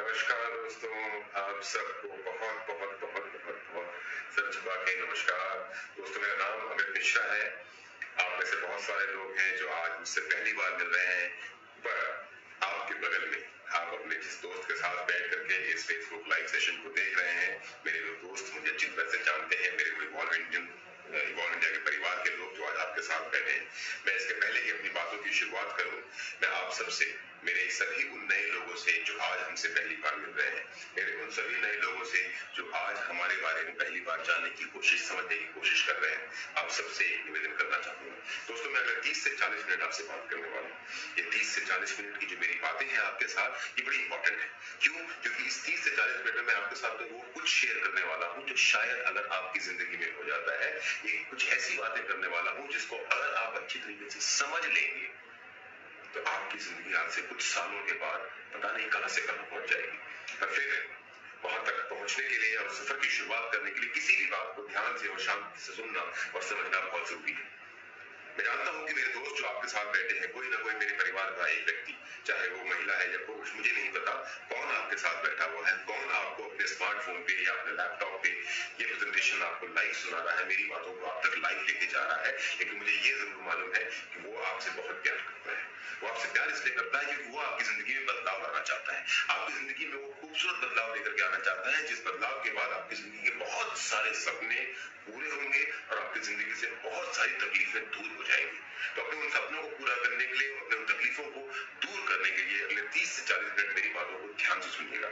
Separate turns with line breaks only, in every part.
नमस्कार दोस्तों, आप सबको बहुत बहुत बहुत बहुत बहुत सर झुका के नमस्कार। दोस्तों, मेरा नाम अमित मिश्रा है। आप में से बहुत सारे लोग हैं जो आज मुझसे पहली बार मिल रहे हैं, पर आपके बगल में आप अपने जिस दोस्त के साथ बैठ करके इस फेसबुक लाइव सेशन को देख रहे हैं, मेरे वो दोस्त मुझे अच्छी तरह से जानते हैं। मेरे को इवॉल्व इंडिया के परिवार के लोग जो आज आपके साथ बैठे हैं। मैं इसके पहले ही अपनी बातों की शुरुआत करूं, मैं आप सबसे, मेरे सभी उन नए लोगों से जो आज हमसे पहली बार मिल रहे हैं, मेरे उन सभी नए लोगों से जो आज हमारे बारे में पहली बार जानने की कोशिश, समझने की कोशिश कर रहे हैं, आप सबसे एक निवेदन करना चाहूंगा। दोस्तों, मैं अगर 30 से 40 मिनट आपसे बात करने वाला हूँ। ये 30 से 40 मिनट की जो मेरी बातें हैं आपके साथ, ये बड़ी इंपॉर्टेंट है। क्यों? क्योंकि इस 30 से 40 मिनट में मैं आपके साथ वो कुछ शेयर करने वाला हूँ जो शायद अगर आपकी जिंदगी में हो जाता है, ये कुछ ऐसी बातें करने वाला हूँ जिसको अगर आप अच्छी तरीके से समझ लेंगे तो आपकी जिंदगी आज से कुछ सालों के बाद पता नहीं कहां से कहां पहुंच जाएगी। पर फिर वहां तक पहुंचने के लिए और सफर की शुरुआत करने के लिए किसी भी बात को ध्यान से और शांति से सुनना और समझना बहुत जरूरी है। मैं जानता हूं कि मेरे दोस्त जो आपके साथ बैठे हैं, कोई ना कोई मेरे परिवार का एक व्यक्ति, चाहे वो महिला है या पुरुष, मुझे नहीं पता कौन आपके साथ बैठा हुआ है, कौन आपको अपने स्मार्टफोन पे या अपने लैपटॉप पे ये प्रेजेंटेशन आपको लाइव सुना रहा है, मेरी बातों को आप तक लाइव लेके जा रहा है। लेकिन मुझे ये जरूर मालूम है कि वो आपसे बहुत प्यार करता है। वो आपसे प्यार इसलिए करता है क्योंकि वो आपकी जिंदगी में बदलाव लाना चाहता है। आपकी जिंदगी में वो खूबसूरत बदलाव लेकर के आना चाहता है, जिस बदलाव के बाद आपकी जिंदगी के बहुत सारे सपने पूरे होंगे और आपकी जिंदगी से बहुत सारी तकलीफें दूर हो जाएंगी। तो अपने उन सपनों को पूरा करने के लिए, अपने उन तकलीफों को दूर करने के लिए अगले 30 से 40 मिनट मेरी बातों को ध्यान से सुनिएगा।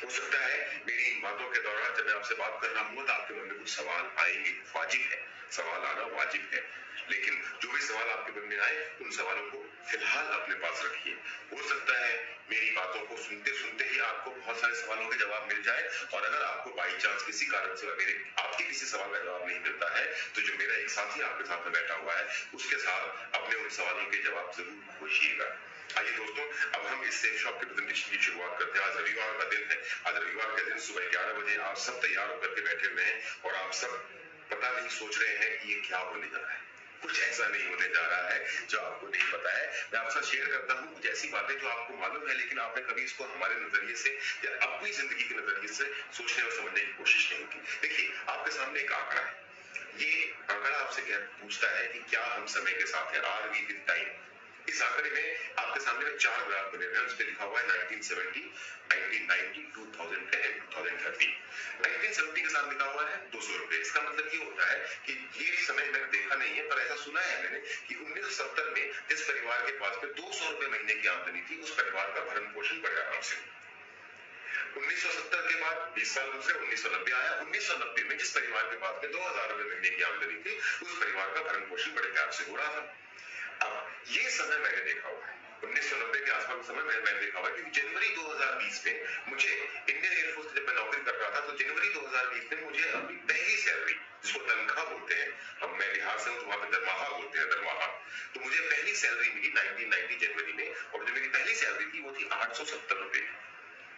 हो सकता है मेरी इन बातों के दौरान जब मैं आपसे बात कर रहा हूँ तो आपके मन में कुछ सवाल आएंगे, वाजिब है, सवाल आना वाजिब है। लेकिन जो भी सवाल आपके मन में आए, उन सवालों को फिलहाल अपने पास रखिए। हो सकता है मेरी बातों को सुनते सुनते ही आपको बहुत सारे सवालों के जवाब मिल जाए, और अगर आपको बाई चांस किसी कारण से आपके किसी सवाल का जवाब नहीं मिलता है, तो जो मेरा एक साथी आपके साथ में बैठा हुआ है, उसके साथ अपने उन सवालों के जवाब जरूर पूछिएगा। आइए दोस्तों, अब हम इस सेफ शॉप के प्रेजेंटेशन की शुरुआत करते हैं। आज रविवार का दिन है। आज रविवार के दिन सुबह 11 बजे आप सब तैयार होकर के बैठे हुए हैं और आप सब पता नहीं सोच रहे हैं कि ये क्या होने जा रहा है। कुछ ऐसा नहीं होने जा रहा है जो आपको नहीं पता है। मैं आपसे शेयर करता हूँ कुछ ऐसी बातें जो आपको मालूम है, लेकिन आपने कभी इसको हमारे नजरिए से या अपनी जिंदगी के नजरिए से सोचने और समझने की कोशिश नहीं की। देखिए, आपके सामने एक आंकड़ा है। ये आंकड़ा आपसे क्या पूछता है कि क्या हम समय के साथ हैं, आर वी विद टाइम। इस आंकड़े में आपके सामने 4 ग्राफ बने हुए हैं। उस पर लिखा हुआ है 1970, 1990, 2010 एंड 2030। 1970 के साथ लिखा हुआ है 200 रुपए। इसका मतलब ये होता है कि ये समय मैंने देखा नहीं है, पर ऐसा सुना है मैंने कि 1970 में जिस परिवार के पास में 200 रुपए महीने की आमदनी थी, उस परिवार का भरण पोषण बड़े आराम से। 1970 के बाद 20 साल गुजरे, 1990 आया। 1990 में जिस परिवार के पास में 2000 रुपए महीने की आमदनी थी, उस परिवार का भरण पोषण बड़े प्यार से हो रहा था। अब ये समय मैंने देखा हुआ है, 1990 के आसपास समय मैंने देखा हुआ है, क्योंकि जनवरी 2020 में मुझे इंडियन एयरफोर्स जब मैं नौकरी कर रहा था, तो जनवरी 2020 में मुझे अपनी पहली सैलरी, जिसको तनख्वाह बोलते हैं, हम मैं बिहार से हूँ तो वहां पे दरमाहा बोलते हैं, दरमाहा, तो मुझे पहली सैलरी मिली 1990 जनवरी में। और जो मेरी पहली सैलरी थी वो थी 870 रुपए।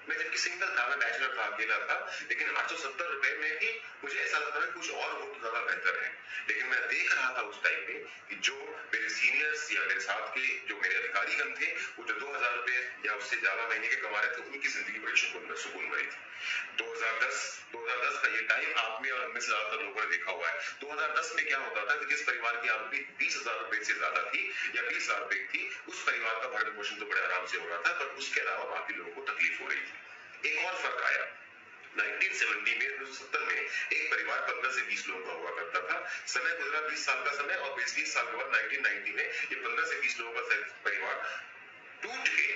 मैं जबकि सिंगल था, मैं बैचलर था, अकेला था, लेकिन 870 रुपए में भी मुझे ऐसा लगता है कुछ और हो तो ज्यादा बेहतर है। लेकिन मैं देख रहा था उस टाइम में कि जो मेरे सीनियर्स या मेरे साथ के जो मेरे अधिकारीगण थे, वो जो 2000 रुपए या उससे ज्यादा महीने के कमा रहे थे, उनकी जिंदगी बड़ी सुकून भरी थी। 2010 का ये टाइम आप में और हम में से ज्यादातर लोगों ने देखा हुआ है। 2010 में क्या होता था कि जिस परिवार की आमदनी 20,000 रुपए से ज्यादा थी या 20,000 रुपए थी, उस परिवार का भरण पोषण तो बड़े आराम से हो रहा था, पर उसके अलावा बाकी लोगों को तकलीफ हो रही थी। एक और फर्क आया 1970 में, 1970 में एक परिवार 15 से 20 लोगों का हुआ करता था। समय गुजरा 20 साल का समय, और 20 साल के बाद 1990 में ये 15 से 20 लोगों का परिवार टूट के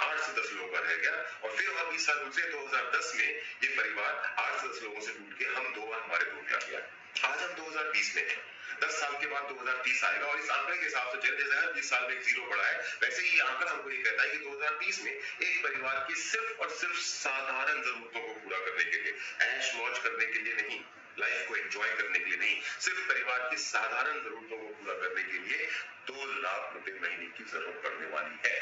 8 से 10 लोगों का रह गया। और फिर और 20 साल गुजरे, 2010 में ये परिवार 8 से 10 लोगों से टूट के हम दो और हमारे दो आ गया। आज हम 2020 में हैं। 10 साल के बाद 2030 आएगा, और इस आंकड़े के हिसाब से जैसे हर 20 साल में एक जीरो बढ़ा है, वैसे ही आंकड़ा हमको ये कहता है कि 2030 में एक परिवार की सिर्फ और सिर्फ साधारण जरूरतों को पूरा करने के लिए, ऐश मौज करने के लिए नहीं, लाइफ को एंजॉय करने के लिए नहीं, सिर्फ परिवार की साधारण जरूरतों को पूरा करने के लिए 2 लाख रुपए महीने की जरूरत पड़ने वाली है।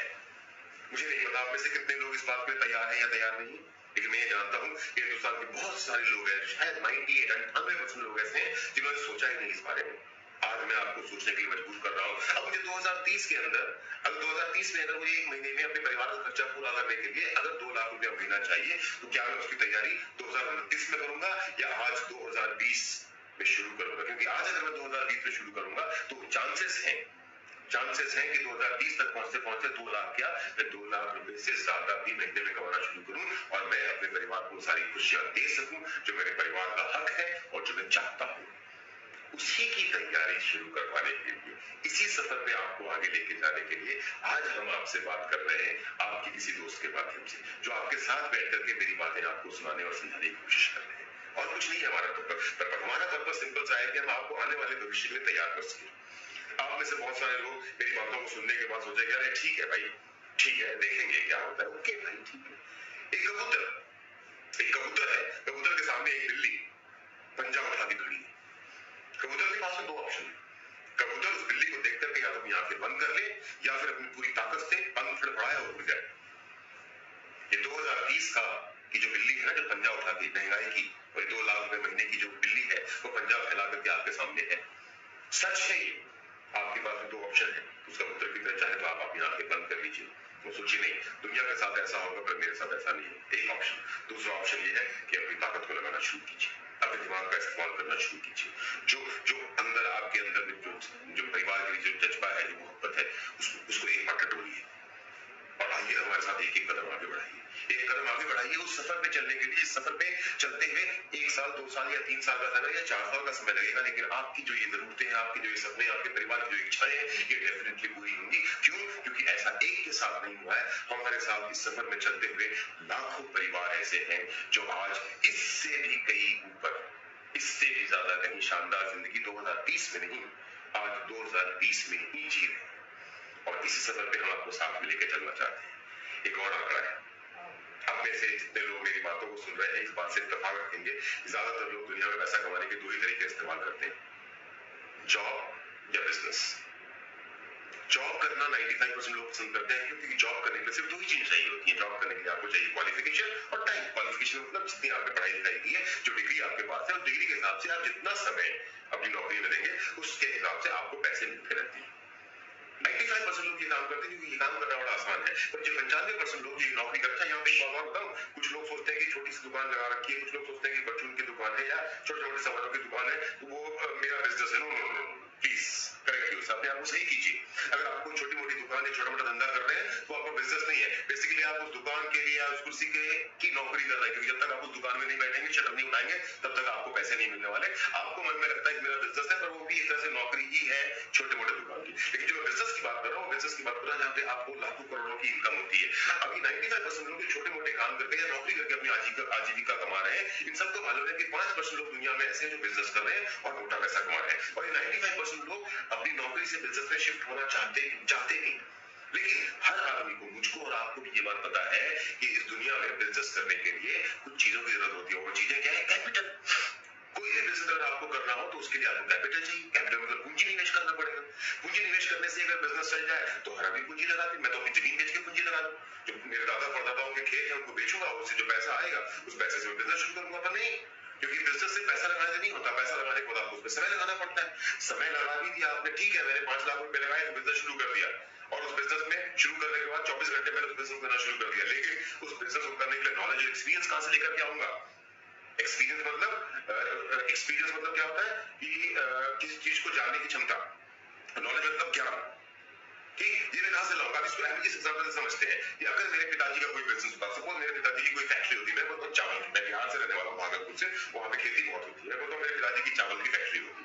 मुझे नहीं पता आप में से कितने लोग इस बात के लिए तैयार हैं या तैयार नहीं, लेकिन मैं ये जानता हूं कि हिंदुस्तान के बहुत सारे लोग हैं, शायद 98-98% लोग ऐसे हैं जिन्होंने सोचा ही नहीं इस बारे में। आज मैं आपको सोचने के लिए मजबूर कर रहा हूँ। अब मुझे 2030 के अंदर, अगर 2030 में अगर मुझे एक महीने में अपने परिवार का खर्चा पूरा करने के लिए अगर 2 लाख रुपया महीना चाहिए, तो क्या मैं उसकी तैयारी 2029 में करूंगा या आज 2020 में शुरू करूंगा? क्योंकि आज अगर मैं 2020 में शुरू करूंगा तो चांसेस हैं कि 2030 तक पहुंचते पहुंचते 2 लाख क्या, मैं 2 लाख रुपए से ज्यादा भी महीने में कमाना शुरू करूं और मैं अपने परिवार को सारी खुशियां दे सकूं जो मेरे परिवार का हक है और जो मैं चाहता हूं। उसी की तैयारी शुरू करवाने के लिए, इसी सफर पे आपको आगे लेके जाने के लिए आज हम आपसे बात कर रहे हैं, आपकी किसी दोस्त के माध्यम से, जो आपके साथ बैठ करके मेरी बातें आपको सुनाने और समझाने की कोशिश कर रहे हैं। और कुछ नहीं है हमारा पर्पस। हमारा पर्पस सिंपल सा है कि हम आपको आने वाले भविष्य के लिए तैयार कर सकें। आप में से बहुत सारे लोग मेरी बातों को सुनने के बाद सोचेंगे अरे ठीक है भाई, ठीक है, देखेंगे क्या होता है। ओके भाई, ठीक है। एक कबूतर है, कबूतर के सामने एक बिल्ली पंजा उठा के खड़ी है। कबूतर के पास में 2 ऑप्शन है। कबूतर उस बिल्ली को देख करके या तो अपनी आंखें बंद कर ले या फिर अपनी पूरी ताकत से पंख फड़फड़ाए और उड़ जाए। ये 2030 का की जो बिल्ली है ना, जो पंजा उठा के, महंगाई की और 2 लाख रुपए महीने की जो बिल्ली है, वो पंजा फैला करके आपके सामने है। सच है ये। आपके पास में 2 ऑप्शन है। उस कबूतर की तरह चाहे तो आप अपनी आंखें बंद कर लीजिए, वो सोचिए नहीं दुनिया के साथ ऐसा होगा पर मेरे साथ ऐसा नहीं है, एक ऑप्शन। दूसरा ऑप्शन ये है कि अपनी ताकत को लगाना शुरू कीजिए, अपने दिमाग का इस्तेमाल करना शुरू कीजिए। जो अंदर आपके अंदर में जो परिवार के लिए जो जज्बा है, जो मोहब्बत है, उसको एक बार टटोलिए और आइए हमारे साथ एक कदम आगे बढ़ाइए। एक कदम आगे बढ़ाइए उस सफर पे चलने के लिए, इस सफर पे चलते हुए 1 साल 2 साल या 3 साल का समय या 4 साल का समय लगेगा, लेकिन आपकी जो ये जरूरतें हैं, आपके जो ये सपने, आपके परिवार की जो इच्छाएं हैं, ये डेफिनेटली पूरी होंगी। क्यों? क्योंकि ऐसा एक के साथ नहीं हुआ है, हमारे साथ इस सफर में चलते हुए लाखों परिवार ऐसे हैं जो आज इससे भी कहीं ऊपर, इससे भी ज्यादा कहीं शानदार जिंदगी 2030 में नहीं, आज 2020 में ही जी रहे हैं। और इसी सफर पे हम आपको साथ में लेकर चलना चाहते हैं। एक और आंकड़ा है, अब में से जितने लोग मेरी बातों को सुन रहे हैं, इस बात से इत्तेफाक रखेंगे, ज्यादातर लोग दुनिया में पैसा कमाने के 2 ही तरीके इस्तेमाल करते हैं, जॉब या बिजनेस। जॉब करना 95% लोग पसंद करते हैं, क्योंकि जॉब करने के लिए सिर्फ 2 ही चीजें चाहिए होती हैं। जॉब करने के लिए आपको चाहिए क्वालिफिकेशन और टाइम। क्वालिफिकेशन मतलब जितनी आपने पढ़ाई लिखाई की है, जो डिग्री आपके पास है, उस डिग्री के हिसाब से आप जितना समय अपनी नौकरी में देंगे, उसके हिसाब से आपको पैसे मिलते रहते हैं। 95% लोग ये काम करते हैं क्योंकि ये काम करना बड़ा आसान है, पर जो 95% लोग ये नौकरी करते हैं, यहाँ पे एक बात बताऊं, कुछ लोग सोचते हैं कि छोटी सी दुकान लगा रखी है, कुछ लोग सोचते हैं कि परचून की दुकान है या छोटे छोटे सामानों की दुकान है, तो वो मेरा बिजनेस है। नो, प्लीज करेक्ट यूज, अपने आप को सही कीजिए। अगर आप कोई छोटी मोटी दुकान, छोटा मोटा धंधा कर रहे हैं, तो आपका बिजनेस नहीं है। बेसिकली आप उस दुकान के लिए, उस कुर्सी की नौकरी कर रहे हैं, क्योंकि जब तक आप उस दुकान में नहीं बैठेंगे, शटर नहीं उठाएंगे, तब तक आपको पैसे नहीं मिलने वाले। आपको मन में लगता है कि मेरा बिजनेस है, पर वो भी एक तरह से नौकरी ही है छोटे मोटे दुकान की। लेकिन जो बिजनेस की बात कर रहा हूँ, बिजनेस की बात कर रहा हूँ जहाँ पे आपको लाखों करोड़ों की इनकम होती है। अभी 95% लोग छोटे मोटे काम करके या नौकरी करके अपनी आजीविका कमा रहे हैं। इन सबको मालूम है कि 5% लोग दुनिया में ऐसे हैं जो बिजनेस कर रहे हैं और मोटा पैसा कमा रहे हैं, और ये 95% लोग अपनी नौकरी से बिजनेस में शिफ्ट होना चाहते नहीं। लेकिन हर आदमी को, मुझको और आपको भी ये बात पता है कि इस दुनिया में बिजनेस करने के लिए कुछ चीजों की जरूरत होती है। वो चीजें क्या है? कैपिटल। कोई भी बिजनेस अगर आपको करना हो तो उसके लिए आपको कैपिटल चाहिए। कैपिटल मतलब पूंजी निवेश करना पड़ेगा। पूंजी निवेश करने से अगर बिजनेस चल जाए तो हर आदमी पूंजी लगा दे। मैं तो अपनी जमीन बेच के पूंजी लगा दूं, जो मेरे दादा परदादाओं के खेत है उनको बेचूंगा, उससे जो पैसा आएगा उस पैसे से मैं बिजनेस शुरू करूंगा। पर नहीं, क्योंकि बिजनेस से पैसा लगाने से नहीं होता, पैसा लगाने के बाद आपको उसमें समय लगाना पड़ता है। समय लगा भी दिया आपने, ठीक है, मैंने 5 लाख रुपए लगाए तो बिजनेस शुरू कर दिया, और उस बिजनेस में शुरू करने के बाद 24 घंटे मैंने उस बिजनेस करना शुरू कर दिया। लेकिन उस बिजनेस को करने के लिए नॉलेज और एक्सपीरियंस कहां से लेकर के आऊंगा? एक्सपीरियंस मतलब क्या होता है कि किसी चीज को जानने की क्षमता। नॉलेज मतलब ज्ञान। ठीक, ये मैं कहां से लाऊंगा? इसको इस एग्जांपल से समझते हैं कि अगर मेरे पिताजी का कोई बिजनेस होता, सपोज मेरे पिताजी की कोई फैक्ट्री होती, मैं बोलता हूँ चावल की, मैं बिहार से रहने वाला हूँ, भागलपुर से, वहां पे खेती बहुत होती है, मैं बोलता हूँ मेरे पिताजी की चावल की फैक्ट्री होती।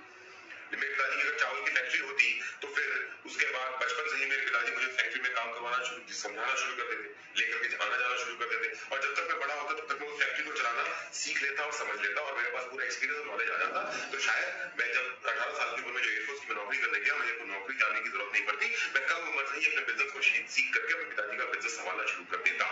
मेरे पिताजी की अगर चावल की फैक्ट्री होती तो फिर उसके बाद बचपन से ही मेरे पिताजी मुझे फैक्ट्री में काम करवाना समझाना शुरू कर देते, लेकर के आना जाना शुरू कर देते, और जब तक मैं बड़ा होता तब तक मैं उस फैक्ट्री को चलाना सीख लेता और समझ लेता, और मेरे पास पूरा एक्सपीरियंस और नॉलेज आ जाता। तो शायद मैं जब 18 साल की उम्र में जो एयरफोर्स की नौकरी करने गया, मुझे कोई नौकरी जाने की जरूरत नहीं पड़ती, मैं कम उम्र से ही अपने बिजनेस को सीख करके अपने पिताजी का बिजनेस संभालना शुरू कर देता।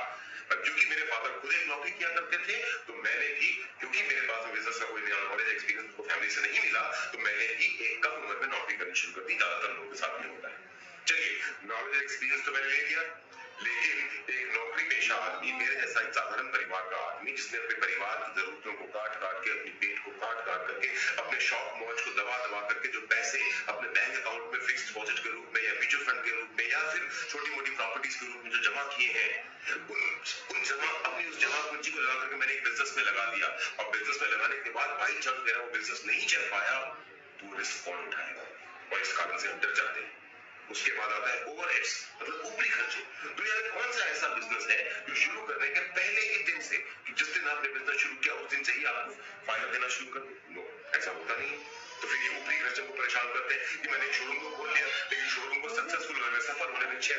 क्योंकि मेरे फादर खुद एक नौकरी किया करते थे, तो मैंने भी, क्योंकि मेरे पास बिजनेस का कोई नॉलेज एक्सपीरियंस को फैमिली से नहीं मिला, तो मैंने भी एक कम उम्र में नौकरी करनी शुरू कर दी। ज्यादातर लोगों के साथ में होता है। चलिए, नॉलेज एक्सपीरियंस तो मैंने ले लिया, लेकिन एक नौकरी पेशा आदमी, मेरे जैसा एक साधारण परिवार का आदमी, जिसने अपने परिवार की जरूरतों को काट काट के, अपनी पेट को काट काट करके, अपने शौक मौज को दबा दबा करके जो पैसे किए हैं उन जमा अपनी उस जमा पूंजी को लगा करके मैंने एक बिजनेस में लगा दिया, और बिजनेस में लगाने के बाद बाई चांस मेरा वो बिजनेस नहीं चल पाया, तो रिस्क कौन उठाएगा? और इस कारण से हम डर जाते हैं। उसके बाद आता है ओवरहेड्स, मतलब ऊपरी खर्चे। दुनिया में कौन सा ऐसा बिजनेस है जो शुरू करने के पहले ही दिन से, कि जिस दिन आपने बिजनेस शुरू किया उस दिन से ही आपको फायदा देना शुरू कर दे? नो, ऐसा होता नहीं। तो फिर ये ऊपरी खर्चे को परेशान करते हैं कि मैंने एक शोरूम को खोल लिया, लेकिन शोरूम को सक्सेसफुल होने में, सफल होने में 6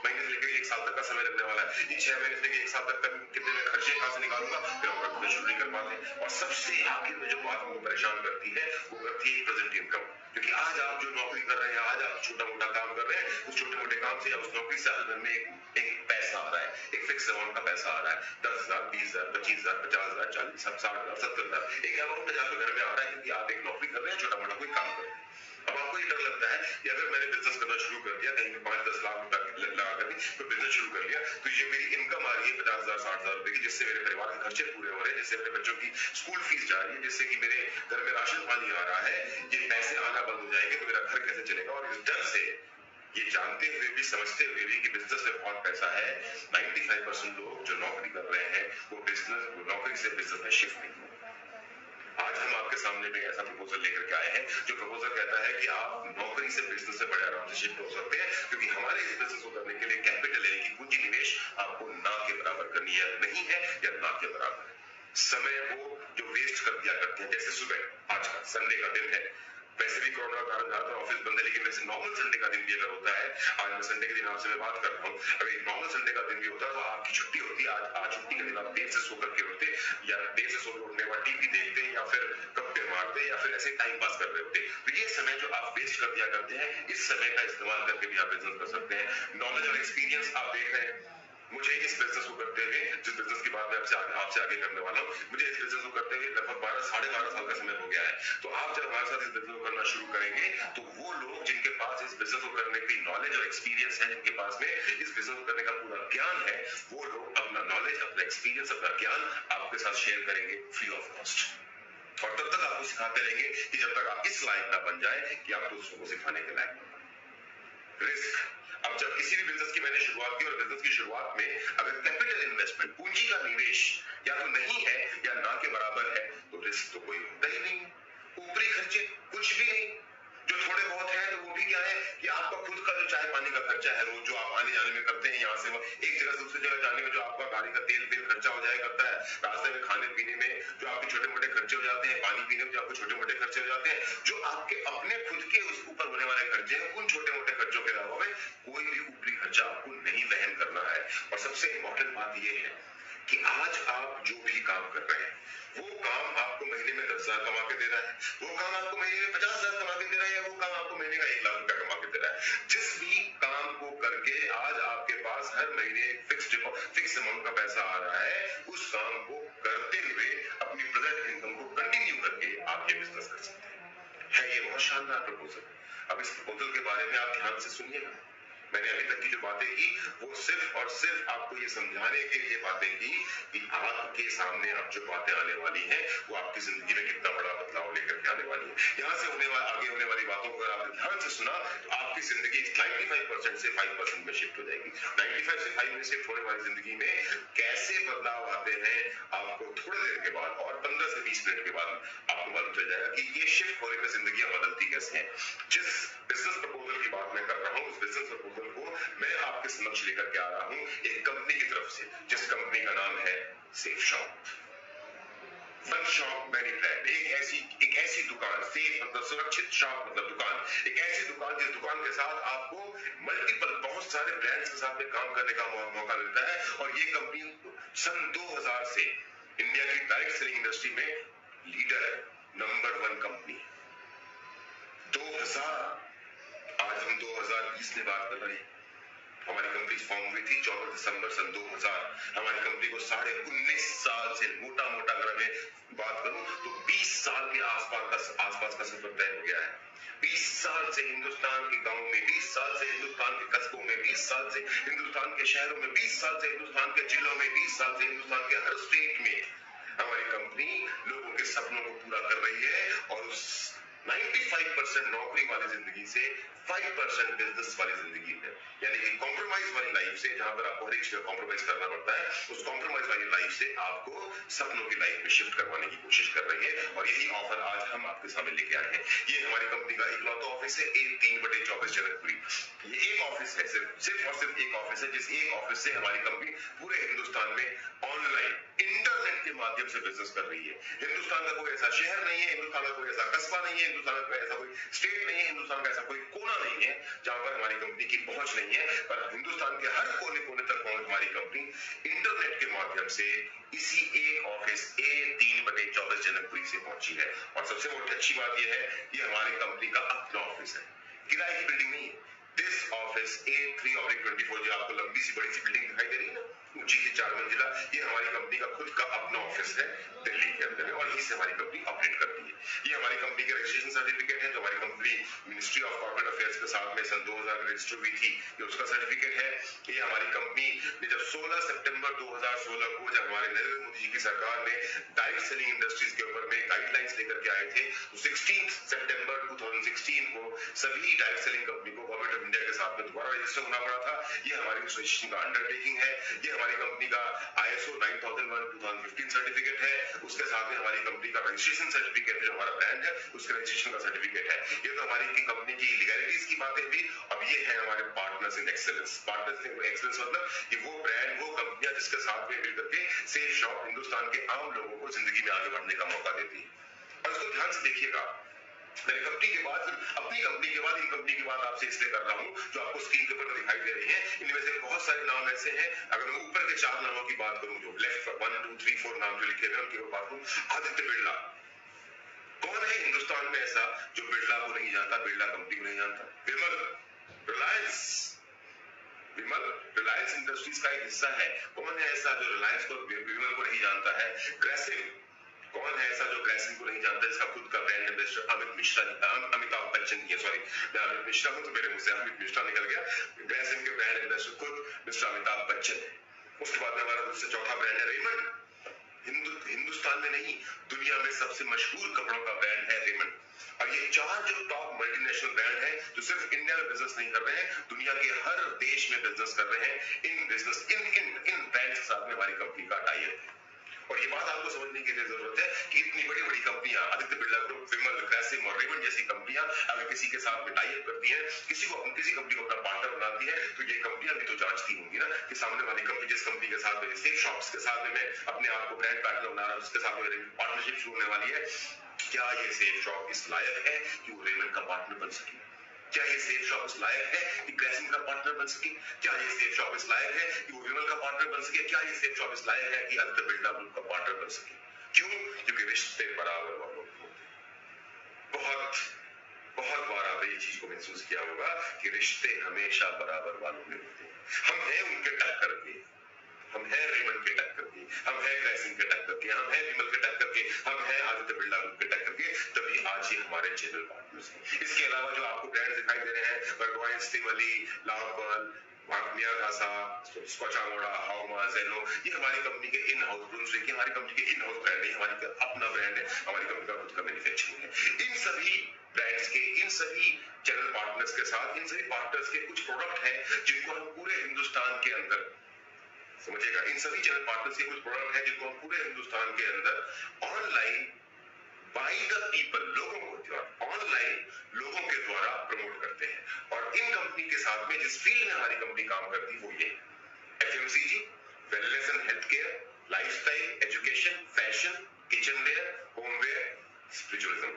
महीने से लेकर 1 साल तक का समय लगने वाला है। इन 6 महीने से लेकर 1 साल तक कितने में खर्चे कहां से निकालूंगा? फिर हम रखना शुरू नहीं कर पाते। और सबसे आखिर में जो बात हमको परेशान करती है वो करती है प्रेजेंट इनकम। क्योंकि आज आप जो नौकरी कर रहे हैं, आज आप छोटा मोटा काम कर रहे हैं, उस छोटे मोटे काम से या उस नौकरी से आपके घर में एक पैसा आ रहा है, एक फिक्स अमाउंट का पैसा आ रहा है, 10,000, 20,000, 25,000, 50,000, 40,000, 60,000, 70,000, एक अमाउंट में जाकर घर में आ रहा है, क्योंकि आप एक नौकरी कर रहे हैं, छोटा मोटा कोई काम कर रहे हैं। अब आपको ये डर लगता है कि अगर मैंने बिजनेस करना शुरू कर दिया, कहीं पे 5-10 लाख रुपए लगा कर तो बिजनेस शुरू कर लिया, तो ये मेरी इनकम आ रही है 50,000, 60,000 रुपए की, जिससे मेरे परिवार के खर्चे पूरे हो रहे हैं, जिससे मेरे बच्चों की स्कूल फीस जा रही है, जिससे कि मेरे घर में राशन पानी आ रहा है। ये पैसे आना बंद हो जाएंगे तो मेरा घर कैसे चलेगा? और इस डर से, ये जानते हुए भी, समझते हुए भी कि बिजनेस में बहुत पैसा है, 95% लोग जो नौकरी कर रहे हैं वो नौकरी से बिजनेस में शिफ्ट नहीं हो। आज हम आपके सामने में ऐसा प्रपोजल लेकर के आए हैं जो प्रपोजल कहता है कि आप नौकरी से बिजनेस में बड़े आराम से शिफ्ट हो सकते हैं, क्योंकि हमारे इस बिजनेस को करने के लिए कैपिटल यानी कि पूंजी निवेश आपको ना के बराबर करनी है, नहीं है या ना के बराबर है। समय वो जो वेस्ट कर दिया करते हैं, जैसे सुबह, आज का संडे का दिन है, वैसे भी कोरोना का कारण ज्यादातर ऑफिस बंद है, लेकिन वैसे नॉर्मल संडे का दिन भी अगर होता है, आज मैं संडे के दिन आपसे मैं बात कर रहा हूँ, अगर एक नॉर्मल संडे का दिन भी होता है तो आपकी छुट्टी होती है, आज छुट्टी के दिन आप देर से सो करके उठते, या देर से सो के उठने के बाद टीवी देखते, या फिर गप्पे मारते, या फिर ऐसे टाइम पास कर रहे होते। तो ये समय जो आप वेस्ट कर दिया करते हैं, इस समय का इस्तेमाल करके भी आप बिजनेस कर सकते हैं। नॉलेज और एक्सपीरियंस आप देख रहे हैं, मुझे इस बिजनेस को करते हुए, जिस बिजनेस की बात मैं आपसे आगे करने वाला हूँ, मुझे इस बिजनेस को करते हुए लगभग 12-12.5 साल का समय हो गया है। तो आप जब हमारे साथ इस बिजनेस को करना शुरू करेंगे, तो वो लोग जिनके पास इस बिजनेस को करने की नॉलेज और एक्सपीरियंस है, जिनके पास में इस बिजनेस को करने का पूरा ज्ञान है, वो लोग अपना नॉलेज, अपना एक्सपीरियंस, अपना ज्ञान आपके साथ शेयर करेंगे फ्री ऑफ कॉस्ट। और तब तक आपको सिखाते रहेंगे कि जब तक आप इस लायक ना बन जाए कि आप दूसरों को सिखाने के लायक बन पाए। रिस्क, अब जब किसी भी बिजनेस की मैंने शुरुआत की और बिजनेस की शुरुआत में अगर कैपिटल इन्वेस्टमेंट, पूंजी का निवेश या तो नहीं है या ना के बराबर है, तो रिस्क तो कोई होता ही नहीं। ऊपरी खर्चे कुछ भी नहीं, जो थोड़े बहुत है तो वो भी क्या है कि आपका खुद का जो चाय पानी का खर्चा है, रोज जो आप आने जाने में करते हैं, यहाँ से एक जगह से दूसरी जगह जाने में जो आपका गाड़ी का तेल खर्चा हो जाया करता है, रास्ते में खाने पीने में जो आपके छोटे मोटे खर्चे हो जाते हैं, पानी पीने में जो आपके छोटे मोटे खर्चे हो जाते हैं, जो आपके अपने खुद के उस ऊपर होने वाले खर्चे हैं, उन छोटे मोटे खर्चों के अलावा में कोई भी ऊपरी खर्चा आपको नहीं वहन करना है। और सबसे इंपॉर्टेंट बात यह है कि आज आप जो भी काम कर रहे हैं, वो काम आपको महीने में 10,000 कमा के दे रहा है, वो काम आपको महीने में 50,000 कमा के दे रहा है, या वो काम आपको महीने का 1 लाख रुपया कमा के दे रहा है, जिस भी काम को करके आज आपके पास हर महीने फिक्स अमाउंट का पैसा आ रहा है, उस काम को करते हुए अपनी प्रेजेंट इनकम को कंटिन्यू करके आप ये बिजनेस कर सकते हैं। ये बहुत शानदार प्रपोजल। अब इस प्रपोजल के बारे में आप ध्यान से सुनिएगा। मैंने अभी तक की जो बातें की वो सिर्फ और सिर्फ आपको ये समझाने के लिए बातें की कि आपके सामने अब जो बातें आने वाली हैं वो आपकी जिंदगी में कितना बड़ा बदलाव लेकर के आने वाली है। यहाँ से आगे होने वाली बातों को अगर आपने ध्यान से सुना तो आपकी जिंदगी 95% से 5% में शिफ्ट हो जाएगी। 95 से 5 में शिफ्ट होने वाली जिंदगी में कैसे बदलाव आते हैं आपको थोड़ी देर के बाद और 15 से 20 मिनट के बाद आपको मालूम चल जाएगा कि ये शिफ्ट होने में जिंदगियां बदलती कैसे हैं। जिस बिजनेस प्रपोजल की बात मैं कर रहा हूँ, उस बिजनेस प्रपोजल को मैं आपके समक्ष लेकर के आ रहा हूँ एक कंपनी की तरफ से, जिस कंपनी का नाम है safe shop. One shop many brand, एक ऐसी दुकान, सेफ मतलब सुरक्षित, शॉप मतलब दुकान, एक ऐसी दुकान जिस दुकान के साथ आपको मल्टीपल बहुत सारे ब्रांड्स के साथ में काम करने का मौका मिलता है। और ये कंपनी सन 2000 से इंडिया की डायरेक्ट सेलिंग इंडस्ट्री में लीडर है, नंबर 1 कंपनी। 2000, आज हम 2020 में बात कर रहे हैं। हमारी कंपनी फॉर्म हुई थी 14 दिसंबर सन 2000। हमारी कंपनी को 19.5 साल से मोटा अगर मैं बात करूं तो 20 साल के आसपास का सफर तय हो गया है। 20 साल से हिंदुस्तान के गांव में, 20 साल से हिंदुस्तान के कस्बों में, 20 साल से हिंदुस्तान के शहरों में, 20 साल से हिंदुस्तान के जिलों में, 20 साल से हिंदुस्तान के हर स्टेट में हमारी कंपनी लोगों के सपनों को पूरा कर रही है। और उस 95% 95% नौकरी वाली जिंदगी से 5% बिजनेस वाली जिंदगी है। यानी कि कॉम्प्रोमाइज वाली लाइफ से, जहां पर आपको हर एक चीज कॉम्प्रोमाइज करना पड़ता है, उस कॉम्प्रोमाइज वाली लाइफ से आपको सपनों की लाइफ में शिफ्ट करवाने की कोशिश कर रही है। और यही ऑफर आज हम आपके सामने लेके आए हैं। ये हमारी कंपनी का इकलौता ऑफिस है, 3/24 जनकपुरी। ये एक ऑफिस है, सिर्फ और सिर्फ एक ऑफिस है, जिस एक ऑफिस से हमारी कंपनी पूरे हिंदुस्तान में ऑनलाइन इंटरनेट के माध्यम से बिजनेस कर रही है। हिंदुस्तान का कोई ऐसा शहर नहीं है, हिंदुस्तान का कोई ऐसा कस्बा नहीं है, हिंदुस्तान का ऐसा कोई स्टेट नहीं है, हिंदुस्तान का ऐसा कोई कोना नहीं है जहां पर हमारी कंपनी की पहुंच नहीं है। पर हिंदुस्तान के हर कोने कोने तक पहुंच हमारी कंपनी इंटरनेट के माध्यम से इसी एक ऑफिस A3/24 जनकपुरी से पहुंची है। और सबसे बड़ी अच्छी बात यह है कि हमारी कंपनी का अपना ऑफिस है, किराए की बिल्डिंग नहीं है। दिस ऑफिस A3/24, जो आपको लंबी सी बड़ी सी बिल्डिंग दिखाई दे रही है ना, ऊंची की 4 मंजिला, ये हमारी कंपनी का खुद का अपना ऑफिस है दिल्ली के अंदर में, और यहीं से हमारी कंपनी ऑपरेट करती है। ये हमारी कंपनी का रजिस्ट्रेशन सर्टिफिकेट है, जो हमारी company ministry of corporate affairs के साथ में सन 2000 में रजिस्टर हुई थी, ये उसका सर्टिफिकेट है। ये हमारी कंपनी ने जब 16 सितंबर 2016 को, जब हमारे नरेंद्र मोदी जी की सरकार ने डायरेक्ट सेलिंग इंडस्ट्रीज के ऊपर में गाइडलाइंस लेकर के आए थे, तो 16 सितंबर 2016 को सभी डायरेक्ट सेलिंग कंपनी को गवर्नमेंट ऑफ इंडिया के साथ में दोबारा रजिस्टर होना पड़ा था। ये हमारी उस रजिस्ट्रेशन का अंडरटेकिंग है। ये हमारी कंपनी का ISO 9001:2015 सर्टिफिकेट है। उसके साथ में हमारी कंपनी का रजिस्ट्रेशन सर्टिफिकेट, जो हमारा ब्रांड है उसके रजिस्ट्रेशन का सर्टिफिकेट है। ये तो हमारी कंपनी की लीगैलिटीज की बातें हुई। अब ये है हमारे partners in excellence. Partners in excellence मतलब कि वो ब्रांड, वो कंपनियां जिसके साथ में मिलकर के सेफ शॉप हिंदुस्तान के आम लोगों को जिंदगी में आगे बढ़ने का मौका देती है। और इसको ध्यान से देखिएगा, मेरी कंपनी के बाद, अपनी कंपनी के बाद, इन कंपनी की बात आपसे इसलिए कर रहा हूं जो आपको स्क्रीन के ऊपर दिखाई दे रही है। इनमें से बहुत सारे नाम ऐसे हैं, अगर मैं ऊपर के 4 नामों की बात करूं, जो लेफ्ट 1 2 3 4 नाम जो लिखे हुए हैं उनकी बात करूं, आदित्य बिरला। कौन है हिंदुस्तान में ऐसा जो बिरला को नहीं जानता, बिरला कंपनी को नहीं जानता? विमल रिलायंस इंडस्ट्रीज का एक हिस्सा है। कौन है ऐसा जो रिलायंस को, विमल को नहीं जानता है? ग्रेसिम, कौन है ऐसा जो ग्रेसिम को नहीं जानता, जिसका खुद का ब्रांड एम्बेसडर अमिताभ बच्चन की है, सॉरी मैं अमित मिश्रा हूं तो मेरे मुंह से अमित मिश्रा निकल गया। ग्रेसिम के ब्रांड एम्बेसडर खुद मिस्टर अमिताभ बच्चन है। उसके बाद में हमारा दूसरा चौथा ब्रांड है रेमंड। हिंदुस्तान में नहीं, दुनिया में सबसे मशहूर कपड़ों का ब्रांड है रेमंड। और ये 4 जो टॉप मल्टीनेशनल ब्रांड है, जो सिर्फ इंडिया में बिजनेस नहीं कर रहे हैं, दुनिया के हर देश में बिजनेस कर रहे हैं। इन ब्रांड्स के साथ में हमारी कंपनी का टाई अप है। और ये बात आपको समझने की जरूरत है कि इतनी बड़ी बड़ी कंपनियां, आदित्य बिरला ग्रुप, विमल, ग्रेसिम और रेमंड जैसी कंपनियां अगर किसी के साथ में टाई अप करती हैं, किसी कंपनी को अपना पार्टनर बनाती है, तो ये कंपनियां भी तो जांचती होंगी ना कि सामने वाली कंपनी, जिस कंपनी के साथ में, सेफ शॉप्स के साथ में मैं अपने आप को ब्रांड पार्टनर बना रहा हूं, जिसके साथ में पार्टनरशिप शुरू होने वाली है, क्या ये सेफ शॉप इस लायक है कि वो रेमंड का पार्टनर बन सके? क्या ये सेफ शॉप इस लायक है कि ग्रेसिम का पार्टनर बन सके? क्या ये सेफ शॉप इस लायक है कि वो विमल का पार्टनर बन सके? क्या ये सेफ शॉप इस लायक है कि आदित्य बिरला ग्रुप का पार्टनर बन सके? क्यों? क्योंकि रिश्ते बराबर वालों के होते हैं। बहुत बार आपने ये चीज को महसूस किया होगा कि रिश्ते हमेशा बराबर वालों में होते हैं। हम हैं उनके टक्कर के, हम हैं रेमंड के टक्कर के, हम हैं ग्रेसिम के टक्कर के, हम हैं विमल के टक्कर के, हम हैं आदित्य बिरला ग्रुप के टक्कर के, तभी आज ये हमारे चैनल पार्टनर्स हैं। इसके अलावा जो आपको ब्रांड दिखाई दे रहे हैं, बर्गवाइन, स्टिमली, लाहौल, वाकनिया घासा, स्कॉचामोड़ा, हाउमा, जेनो, ये हमारी कंपनी के इन हाउस ब्रांड्स हैं। हमारी कंपनी के इन हाउस ब्रांड है, हमारी अपना ब्रांड है, हमारी कंपनी का खुद का मैन्युफैक्चरिंग है। इन सभी ब्रांड्स के, इन सभी चैनल पार्टनर्स के साथ, इन सभी पार्टनर्स के कुछ प्रोडक्ट हैं जिनको हम पूरे हिंदुस्तान के अंदर, समझिएगा, इन सभी चैनल पार्टनर्स के कुछ प्रोडक्ट हैं जिनको हम पूरे हिंदुस्तान के अंदर ऑनलाइन बाय द पीपल, लोगों को ऑनलाइन लोगों के द्वारा प्रमोट करते हैं। और इन कंपनी के साथ में जिस फील्ड में हमारी कंपनी काम करती है वो ये FMCG, wellness and health care, lifestyle, education, fashion, kitchen ware, homeware, spiritualism.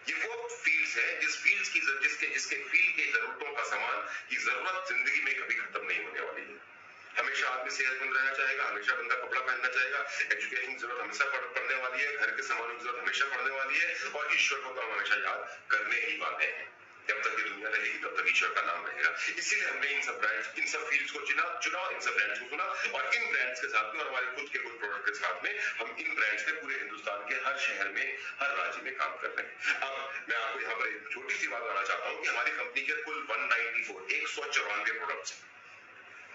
ये वो फील्ड्स हैं जिस फील्ड्स की, जिसके फील्ड के जरूरतों का सामान की जरूरत जिंदगी में कभी खत्म नहीं होने वाली है। हमेशा आदमी सेहतमंद रहना चाहेगा, हमेशा बंदा कपड़ा पहनना चाहेगा, एजुकेशन की जरूरत हमेशा पड़ने वाली है, घर के सामानों की जरूरत हमेशा पड़ने वाली है, और ईश्वर को तो हम हमेशा याद करने ही वाले हैं। जब तक ये दुनिया रहेगी तब तक ईश्वर का नाम रहेगा। इसीलिए हमने इन सब ब्रांड्स, इन सब फील्ड्स को चुना, इन सब ब्रांड्स को चुना, और इन ब्रांड्स के साथ में और हमारे खुद के कुछ प्रोडक्ट के साथ में हम इन ब्रांड्स के पूरे हिंदुस्तान के हर शहर में, हर राज्य में काम कर रहे हैं। अब मैं आपको यहाँ पर एक छोटी सी बात बताना चाहता हूँ कि हमारी कंपनी के कुल 194 प्रोडक्ट्स,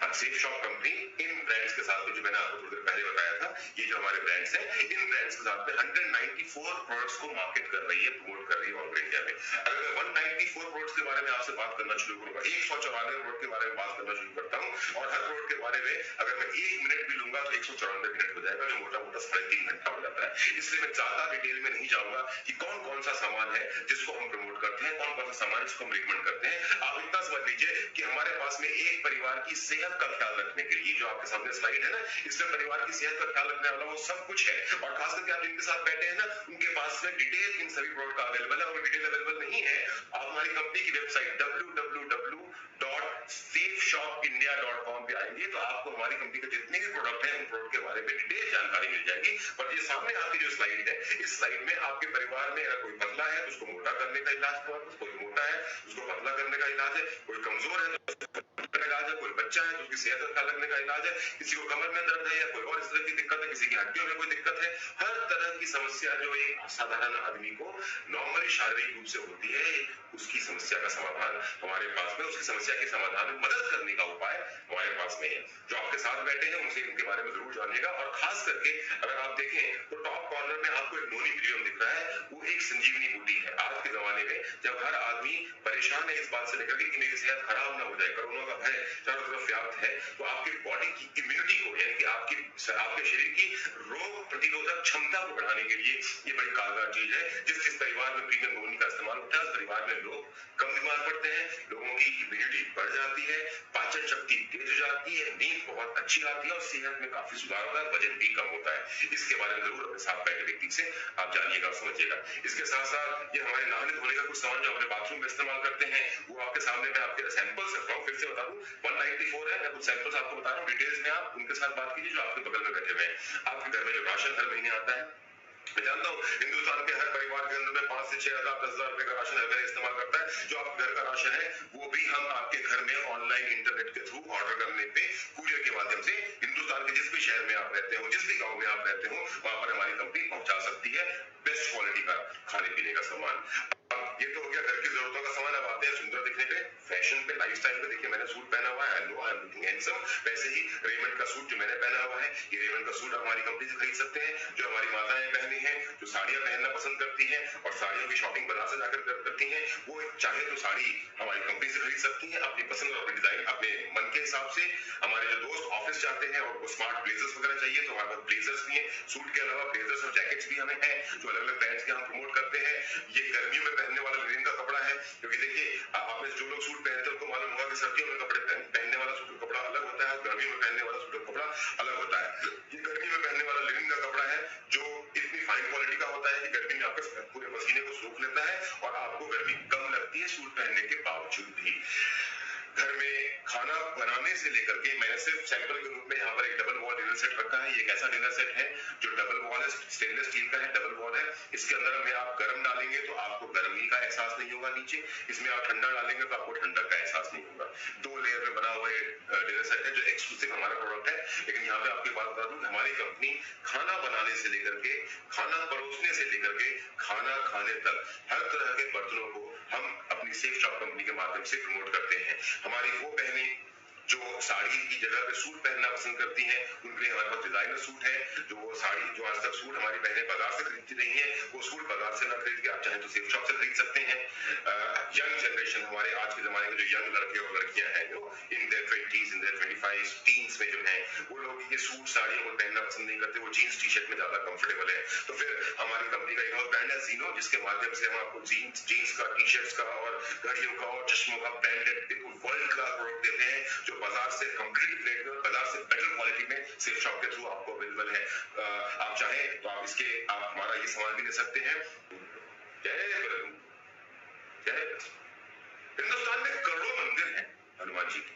हाँ, सेफ शॉप कंपनी इन ब्रांड्स के साथ में, जो मैंने आपको थोड़ी देर पहले बताया था, ये जो हमारे ब्रांड्स हैं, इन ब्रांड्स के साथ में 194 प्रोडक्ट्स को मार्केट कर रही है, प्रमोट कर रही है ऑल इंडिया में। अगर मैं 194 प्रोडक्ट्स के बारे में आपसे बात करना शुरू करूंगा, 194 प्रोडक्ट के बारे में बात करना शुरू करता हूँ, और हर प्रोडक्ट के बारे में अगर मैं 1 मिनट भी लूंगा तो 194 मिनट हो जाएगा, जो मोटा मोटा 3.5 घंटा हो जाता है। इसलिए मैं ज्यादा डिटेल में नहीं जाऊंगा कि कौन कौन सा सामान है जिसको हम प्रमोट करते हैं, कौन कौन सा सामान जिसको हम रिकमेंड करते हैं। आप इतना समझ लीजिए कि हमारे पास में एक परिवार की सेहत का ख्याल रखने के लिए, जो आपके सामने स्लाइड है ना, इसमें परिवार की सेहत का ख्याल रखने वाला वो सब कुछ है। और खास करके आप जिनके साथ बैठे हैं ना, उनके पास में डिटेल इन सभी प्रोडक्ट का अवेलेबल है। और डिटेल अवेलेबल नहीं है, आप हमारी कंपनी की वेबसाइट www.safeshopindia.com पे आएंगे तो आपको हमारी कंपनी के जितने भी प्रोडक्ट हैं, उन प्रोडक्ट के बारे में डिटेल जानकारी मिल जाएगी। पर ये सामने आपकी जो स्लाइड है, इस स्लाइड में आपके परिवार में अगर कोई पतला है तो उसको मोटा करने का इलाज है, कोई मोटा है उसको पतला करने का इलाज है, कोई कमजोर है तो इलाज है, कोई बच्चा है तो उसकी सेहत का ख्याल रखने का इलाज है, किसी को कमर में दर्द है या कोई और इस तरह की दिक्कत है, किसी की हड्डियों में कोई दिक्कत है, हर तरह की समस्या जो एक साधारण आदमी को नॉर्मली शारीरिक रूप से होती है, उसकी समस्या का समाधान हमारे पास में, उसकी समस्या के समाधान में मदद करने का उपाय हमारे पास में है। जो आपके साथ बैठे हैं उनसे इनके बारे में जरूर जानिएगा। और खास करके अगर आप देखें तो टॉप कॉर्नर में आपको एक नोनी प्रीमियम दिख रहा है, वो एक संजीवनी बूटी है। आज के जमाने में जब हर आदमी परेशान है इस बात से लेकर के कि मेरी सेहत खराब ना हो जाए, कोरोना का भय चारों तरफ व्याप्त है, तो आपकी बॉडी की इम्यूनिटी को, यानी कि आपके शरीर की रोग प्रतिरोधक क्षमता को बढ़ाने के लिए ये बड़ी कारगर चीज है। जिस परिवार में प्रीमियम नोनी का इस्तेमाल होता है, उस परिवार में लोग कम बीमार पड़ते हैं, लोगों की इम्यूनिटी बढ़ जाती है, पाचन शक्ति तेज हो जाती है, नींद बहुत अच्छी आती है और सेहत में काफी सुधार होता है, वजन भी कम होता है। इसके बारे में जरूर अपने साथ बैठे व्यक्ति से आप जानिएगा और समझिएगा। इसके साथ साथ ये हमारे नहाने धोने का कुछ सामान जो अपने बाथरूम में इस्तेमाल करते हैं, वो आपके सामने मैं आपके सैंपल्स रख रहा हूँ। फिर से बता दूं, 194 है, मैं कुछ सैंपल्स आपको बता रहा हूँ, डिटेल्स में आप उनके साथ बात कीजिए जो आपके बगल में बैठे हुए हैं। आपके घर में जो राशन हर महीने आता है, मैं जानता हूँ हिंदुस्तान के हर परिवार के अंदर में 5 से 6 हजार 10 हजार रुपए का राशन हर महीने इस्तेमाल करता है। जो आपके घर का राशन है वो भी हम आपके घर में ऑनलाइन इंटरनेट के थ्रू ऑर्डर करने पे कुरियर के माध्यम से हिंदुस्तान के जिस भी शहर में आप रहते हो, जिस भी गांव में आप रहते हो, वहां पर हमारी कंपनी पहुंचा सकती है बेस्ट क्वालिटी का खाने पीने का सामान। ये तो हो गया घर की जरूरतों का सामान। अब आते हैं सुंदर दिखने पे, फैशन पे, लाइफस्टाइल पे। देखिए मैंने सूट पहना हुआ है, I know I am looking handsome. वैसे ही रेमंड का सूट जो मैंने पहना हुआ है, ये रेमंड का सूट हमारी कंपनी से खरीद सकते हैं। जो हमारी माताएं पहनी हैं, जो साड़ियां पहनना पसंद करती हैं और साड़ियों की शॉपिंग बाजार से जाकर करती हैं, वो चाहे तो साड़ी हमारी कंपनी से खरीद सकती हैं अपनी पसंद और अपनी डिजाइन अपने मन के हिसाब से। हमारे जो दोस्त ऑफिस जाते हैं और वो स्मार्ट ब्लेजर्स वगैरह चाहिए तो हमारे पास ब्लेजर्स भी हैं। सूट के अलावा ब्लेजर्स और जैकेट्स भी हमें हैं जो अलग अलग ब्रांड्स के हम प्रमोट करते हैं। ये गर्मियों में पहनने वाला लिनन का कपड़ा है, क्योंकि देखिए आप में जो लोग सूट पहनते हैं उनको मालूम होगा कि सर्दियों में कपड़े पहनने वाला सूट का कपड़ा अलग होता है और गर्मियों में पहनने वाला सूट का कपड़ा अलग होता है। ये गर्मी में पहनने वाला लिनन का कपड़ा है जो इतनी फाइन क्वालिटी का होता है कि गर्मी में आपके पूरे पसीने को सोख लेता है और आपको गर्मी कम लगती है सूट पहनने के बावजूद भी। घर में खाना बनाने से लेकर के, मैंने सिर्फ सैंपल के रूप में यहाँ पर एक डबल वॉल डिनर सेट रखा है। ये एक ऐसा डिनर सेट है जो डबल वॉल है, स्टेनलेस स्टील का है, डबल वॉल है। इसके अंदर में आप गर्म डालेंगे तो आपको गर्मी का एहसास नहीं होगा नीचे, इसमें आप ठंडा डालेंगे तो आपको ठंडक का एहसास नहीं होगा। 2 लेयर में बना हुआ डिनर सेट है जो एक्सक्लूसिव हमारा प्रोडक्ट है। लेकिन यहाँ पे आपकी बात बता दूं कि हमारी कंपनी खाना बनाने से लेकर के, खाना परोसने से लेकर के, खाना खाने तक हर तरह के बर्तनों को हम अपनी सेफ शॉप कंपनी के माध्यम से प्रमोट करते हैं। हमारी वो बहनें जो साड़ी की जगह पे सूट पहनना पसंद करती हैं, उनके लिए हमारे पास डिजाइनर सूट है। जो साड़ी जो आज तक सूट हमारी बहनें बाजार से खरीदती रही हैं, वो सूट बाजार से ना खरीद के आप चाहें तो सेफ शॉप से खरीद सकते हैं। यंग जनरेशन, हमारे आज के जमाने के जो यंग लड़के और लड़कियां हैं जो in their 20s, in their 25 teens में जो हैं, वो लोग ये सूट साड़ियों को पहनना पसंद नहीं करते, वो जीन्स टी शर्ट में ज्यादा कंफर्टेबल है। तो फिर हमारी कंपनी का एक ब्रांड है जीनो, जिसके माध्यम से हम आपको जीन्स का, टी शर्ट्स का और घड़ियों का और चश्मों का ब्रांडेड बिल्कुल वर्ल्ड क्लास प्रोडक्ट देते हैं जो बाजार से कंप्लीट रेट में, बाजार से बेटर क्वालिटी में सेफ शॉप के थ्रू आपको अवेलेबल है। आप चाहें तो आप हमारा ये सामान भी ले सकते हैं। हिंदुस्तान में करोड़ों मंदिर हैं हनुमान जी के।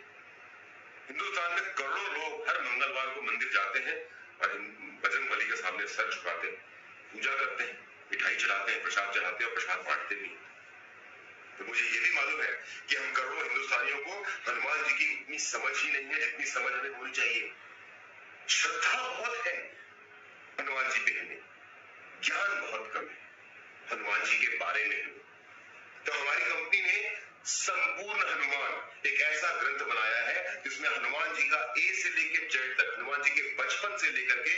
हिंदुस्तान में करोड़ों लोग हर मंगलवार को मंदिर जाते हैं और बजरंगबली के सामने सर झुकाते हैं, पूजा करते हैं, मिठाई चढ़ाते हैं, प्रसाद चढ़ाते हैं और प्रसाद बांटते भी। तो मुझे ये भी मालूम है कि हम करोड़ों हिंदुस्तानियों को हनुमान जी की इतनी समझ ही नहीं है जितनी समझ हमें होनी चाहिए। श्रद्धा बहुत है हनुमान जी पे, हमें ज्ञान बहुत कम है हनुमान जी के बारे में। तो हमारी कंपनी ने संपूर्ण हनुमान एक ऐसा ग्रंथ बनाया है जिसमें हनुमान जी का ए से लेकर जेड तक, हनुमान जी के बचपन से लेकर के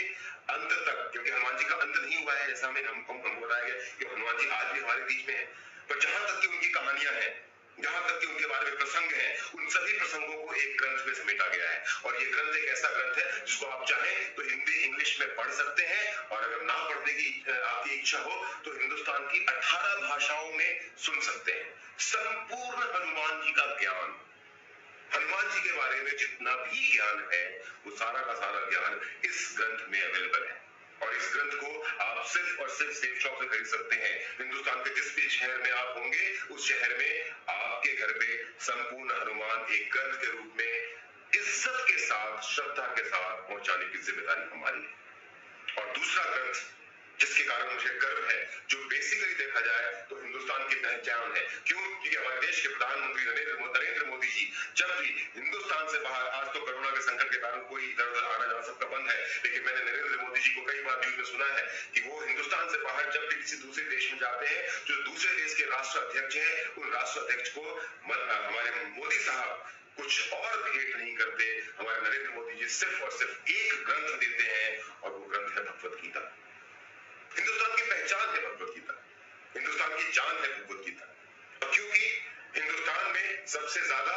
अंत तक, क्योंकि हनुमान जी का अंत नहीं हुआ है जैसा हमें हमको बताया गया कि हनुमान जी आज भी हमारे बीच में है, पर जहां तक की उनकी कहानियां हैं, जहां तक कि उनके बारे में प्रसंग है, उन सभी प्रसंगों को एक ग्रंथ में समेटा गया है। और ये ग्रंथ एक ऐसा ग्रंथ है जिसको आप चाहें तो हिंदी इंग्लिश में पढ़ सकते हैं, और अगर ना पढ़ने की आपकी इच्छा हो तो हिंदुस्तान की 18 भाषाओं में सुन सकते हैं। संपूर्ण हनुमान जी का ज्ञान, हनुमान जी के बारे में जितना भी ज्ञान है वो सारा का सारा ज्ञान इस ग्रंथ में अवेलेबल है। और इस ग्रंथ को आप सिर्फ और सिर्फ सेफ शॉप से खरीद सकते हैं। हिंदुस्तान के जिस भी शहर में आप होंगे उस शहर में आपके घर पे संपूर्ण हनुमान एक ग्रंथ के रूप में इज्जत के साथ, श्रद्धा के साथ पहुंचाने की जिम्मेदारी हमारी है। और दूसरा ग्रंथ जिसके कारण मुझे गर्व है, जो बेसिकली देखा जाए तो हिंदुस्तान की पहचान है। क्यों? क्योंकि हमारे देश के प्रधानमंत्री नरेंद्र मोदी जी जब भी हिंदुस्तान से बाहर, आज तो कोरोना के संकट के कारण कोई इधर उधर आना जाना सबका बंद है, लेकिन मैंने नरेंद्र मोदी जी को कई बार न्यूज में सुना है कि वो हिंदुस्तान से बाहर जब भी किसी दूसरे देश में जाते हैं, जो दूसरे देश के राष्ट्र अध्यक्ष हैं, उन राष्ट्र अध्यक्ष को हमारे मोदी साहब कुछ और भेंट नहीं करते, हमारे नरेंद्र मोदी जी सिर्फ और सिर्फ एक ग्रंथ देते हैं, और वो ग्रंथ है भगवत गीता। हिंदुस्तान की पहचान है भगवत गीता, हिंदुस्तान की जान है भगवत गीता। और क्योंकि हिंदुस्तान में सबसे ज्यादा,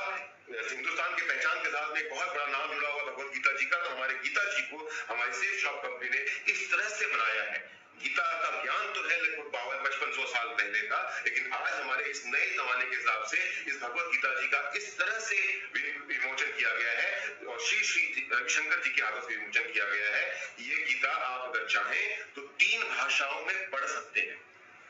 हिंदुस्तान की पहचान के साथ में एक बहुत बड़ा नाम जुड़ा हुआ भगवत गीता जी का, तो हमारे गीता जी को हमारी सेफ शॉप कंपनी ने इस तरह से बनाया है। गीता का ज्ञान तो है लगभग 5500 साल पहले का, लेकिन आज हमारे इस नए जमाने के हिसाब से इस भगवत गीता जी का इस तरह से विमोचन किया गया है, और श्री श्री रविशंकर जी के हाथों से विमोचन किया गया है। ये गीता आप अगर चाहें तो 3 भाषाओं में पढ़ सकते हैं।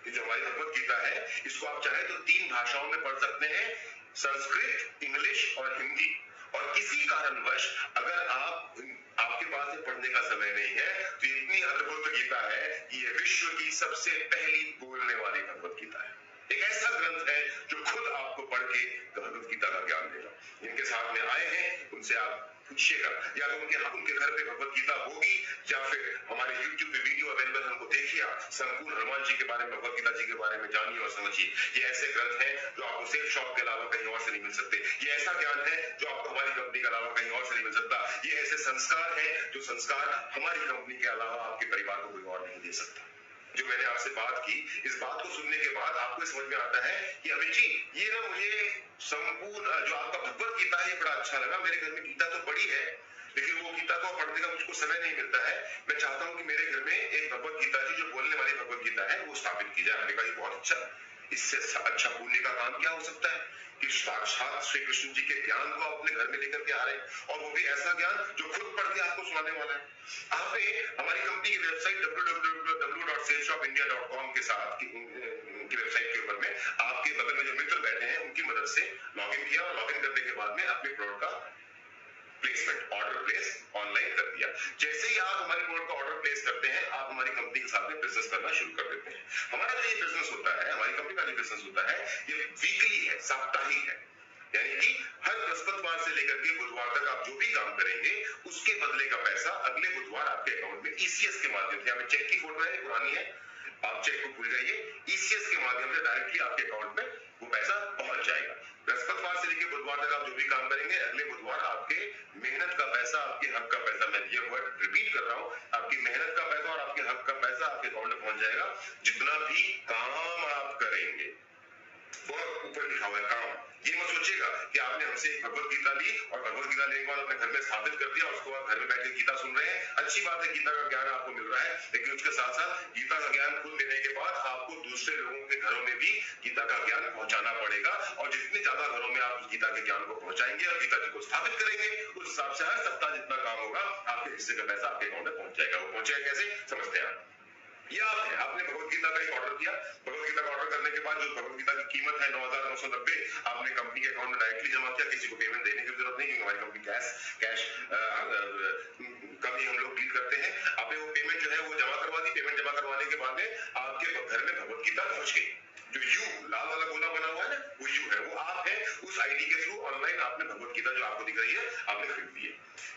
ये जो हमारी भगवत गीता है, इसको आप चाहें तो 3 भाषाओं में पढ़ सकते हैं, संस्कृत, इंग्लिश और हिंदी। और किसी कारणवश अगर आपके पास पढ़ने का समय नहीं है, तो इतनी अद्भुत गीता है कि ये विश्व की सबसे पहली बोलने वाली भगवत गीता है। एक ऐसा ग्रंथ है जो खुद आपको पढ़ के भगवत गीता का ज्ञान देगा। जिनके साथ में आए हैं उनसे आप पूछिएगा, या तो उनके घर पे भगवत गीता होगी, या फिर हमारे YouTube पे वीडियो अवेलेबल, हमको देखिए, संपूर्ण हनुमान जी के बारे में, भगवत गीता जी के बारे में जानिए और समझिए। ये ऐसे ग्रंथ हैं जो आपको सेफ शॉप के अलावा कहीं और से नहीं मिल सकते। ये ऐसा ज्ञान है जो आपको हमारी कंपनी के अलावा कहीं और से नहीं मिल सकता। ये ऐसे संस्कार हैं जो संस्कार हमारी कंपनी के अलावा आपके परिवार को कोई और नहीं दे सकता। जो मैंने आपसे बात की, इस बात को सुनने के बाद आपको समझ में आता है कि अमित जी, ये ना मुझे संपूर्ण जो आपका भगवत गीता है बड़ा अच्छा लगा। मेरे घर में गीता तो बड़ी है, लेकिन वो गीता को पढ़ने का मुझको समय नहीं मिलता है। मैं चाहता हूँ कि मेरे घर में एक भगवत गीता जी जो बोलने वाली भगवत गीता है वो स्थापित की जाए। हमने कहा ये बहुत अच्छा, इससे अच्छा पुण्य का काम क्या हो सकता है कि साक्षात श्री कृष्ण जी के ज्ञान को आप अपने घर में लेकर के आ रहे हैं, और वो भी ऐसा ज्ञान जो खुद पढ़ के आपको सुनाने वाला है। आपने हमारी कंपनी की वेबसाइट www.saleshopindia.com के साथ की वेबसाइट के ऊपर में आपके बगल में जो मित्र बैठे हैं उनकी मदद से लॉगिन किया, और लॉगिन करने के बाद में अपने प्रोडक्ट का प्लेसमेंट, ऑर्डर प्लेस ऑनलाइन कर दिया। जैसे ही आप हमारे प्रोडक्ट का ऑर्डर प्लेस करते हैं, आप हमारी कंपनी के साथ में बिजनेस करना शुरू कर देते हैं। हमारा जो ये बिजनेस होता है, हमारी कंपनी का जो बिजनेस होता है, ये वीकली है, साप्ताहिक है। यानी कि हर बृहस्पतिवार से लेकर के बुधवार तक आप जो भी काम करेंगे उसके बदले का पैसा अगले बुधवार आपके अकाउंट में ईसीएस के माध्यम से, हमें चेक की फोटो है पुरानी है, आप चेक को भूल जाइए, ईसीएस के माध्यम से डायरेक्टली आपके अकाउंट में वो पैसा पहुंच जाएगा। बृहस्पतिवार से लेकर बुधवार तक आप जो भी काम करेंगे, अगले बुधवार आपके मेहनत का पैसा, आपके हक का पैसा, मैं ये वर्ड रिपीट कर रहा हूँ, आपकी मेहनत का पैसा और आपके हक का पैसा आपके अकाउंट में पहुंच जाएगा। जितना भी काम आप करेंगे वो ऊपर लिखा हुआ है काम। ये मत सोचिएगा कि आपने हमसे एक भगवत गीता ली और भगवत गीता लेने के बाद अपने घर में स्थापित कर दिया और उसको आप घर में बैठ के गीता सुन रहे हैं। अच्छी बात है, गीता का ज्ञान आपको मिल रहा है, लेकिन उसके साथ साथ गीता का ज्ञान खुद लेने के बाद आपको दूसरे लोगों के घरों में भी गीता का ज्ञान पहुंचाना पड़ेगा। और जितने ज्यादा घरों में आप गीता के ज्ञान को पहुंचाएंगे और गीता जी को स्थापित करेंगे, उस हिसाब से हर सप्ताह जितना काम होगा आपके हिस्से का पैसा आपके अकाउंट में पहुंच जाएगा। वो पहुंचेगा कैसे, समझते हैं आप? ये आप है, आपने भगवत गीता का एक ऑर्डर किया, भगवत गीता का ऑर्डर करने के बाद जो भगवत गीता की कीमत है 9,990, आपने कंपनी के अकाउंट में डायरेक्टली जमा किया, किसी को पेमेंट देने की जरूरत नहीं, क्योंकि हमारी कंपनी कैश कभी हम लोग डील करते हैं। आपने वो पेमेंट जो है वो जमा करवा दी। पेमेंट जमा करवाने के बाद में आपके घर में भगवत गीता पहुंच गई। जो यू लाल वाला गोला बना हुआ है ना, वो यू है, वो आप है। उस आईडी के थ्रू ऑनलाइन आपने भगवत गीता जो आपको दिख रही है आपने खरीद ली है।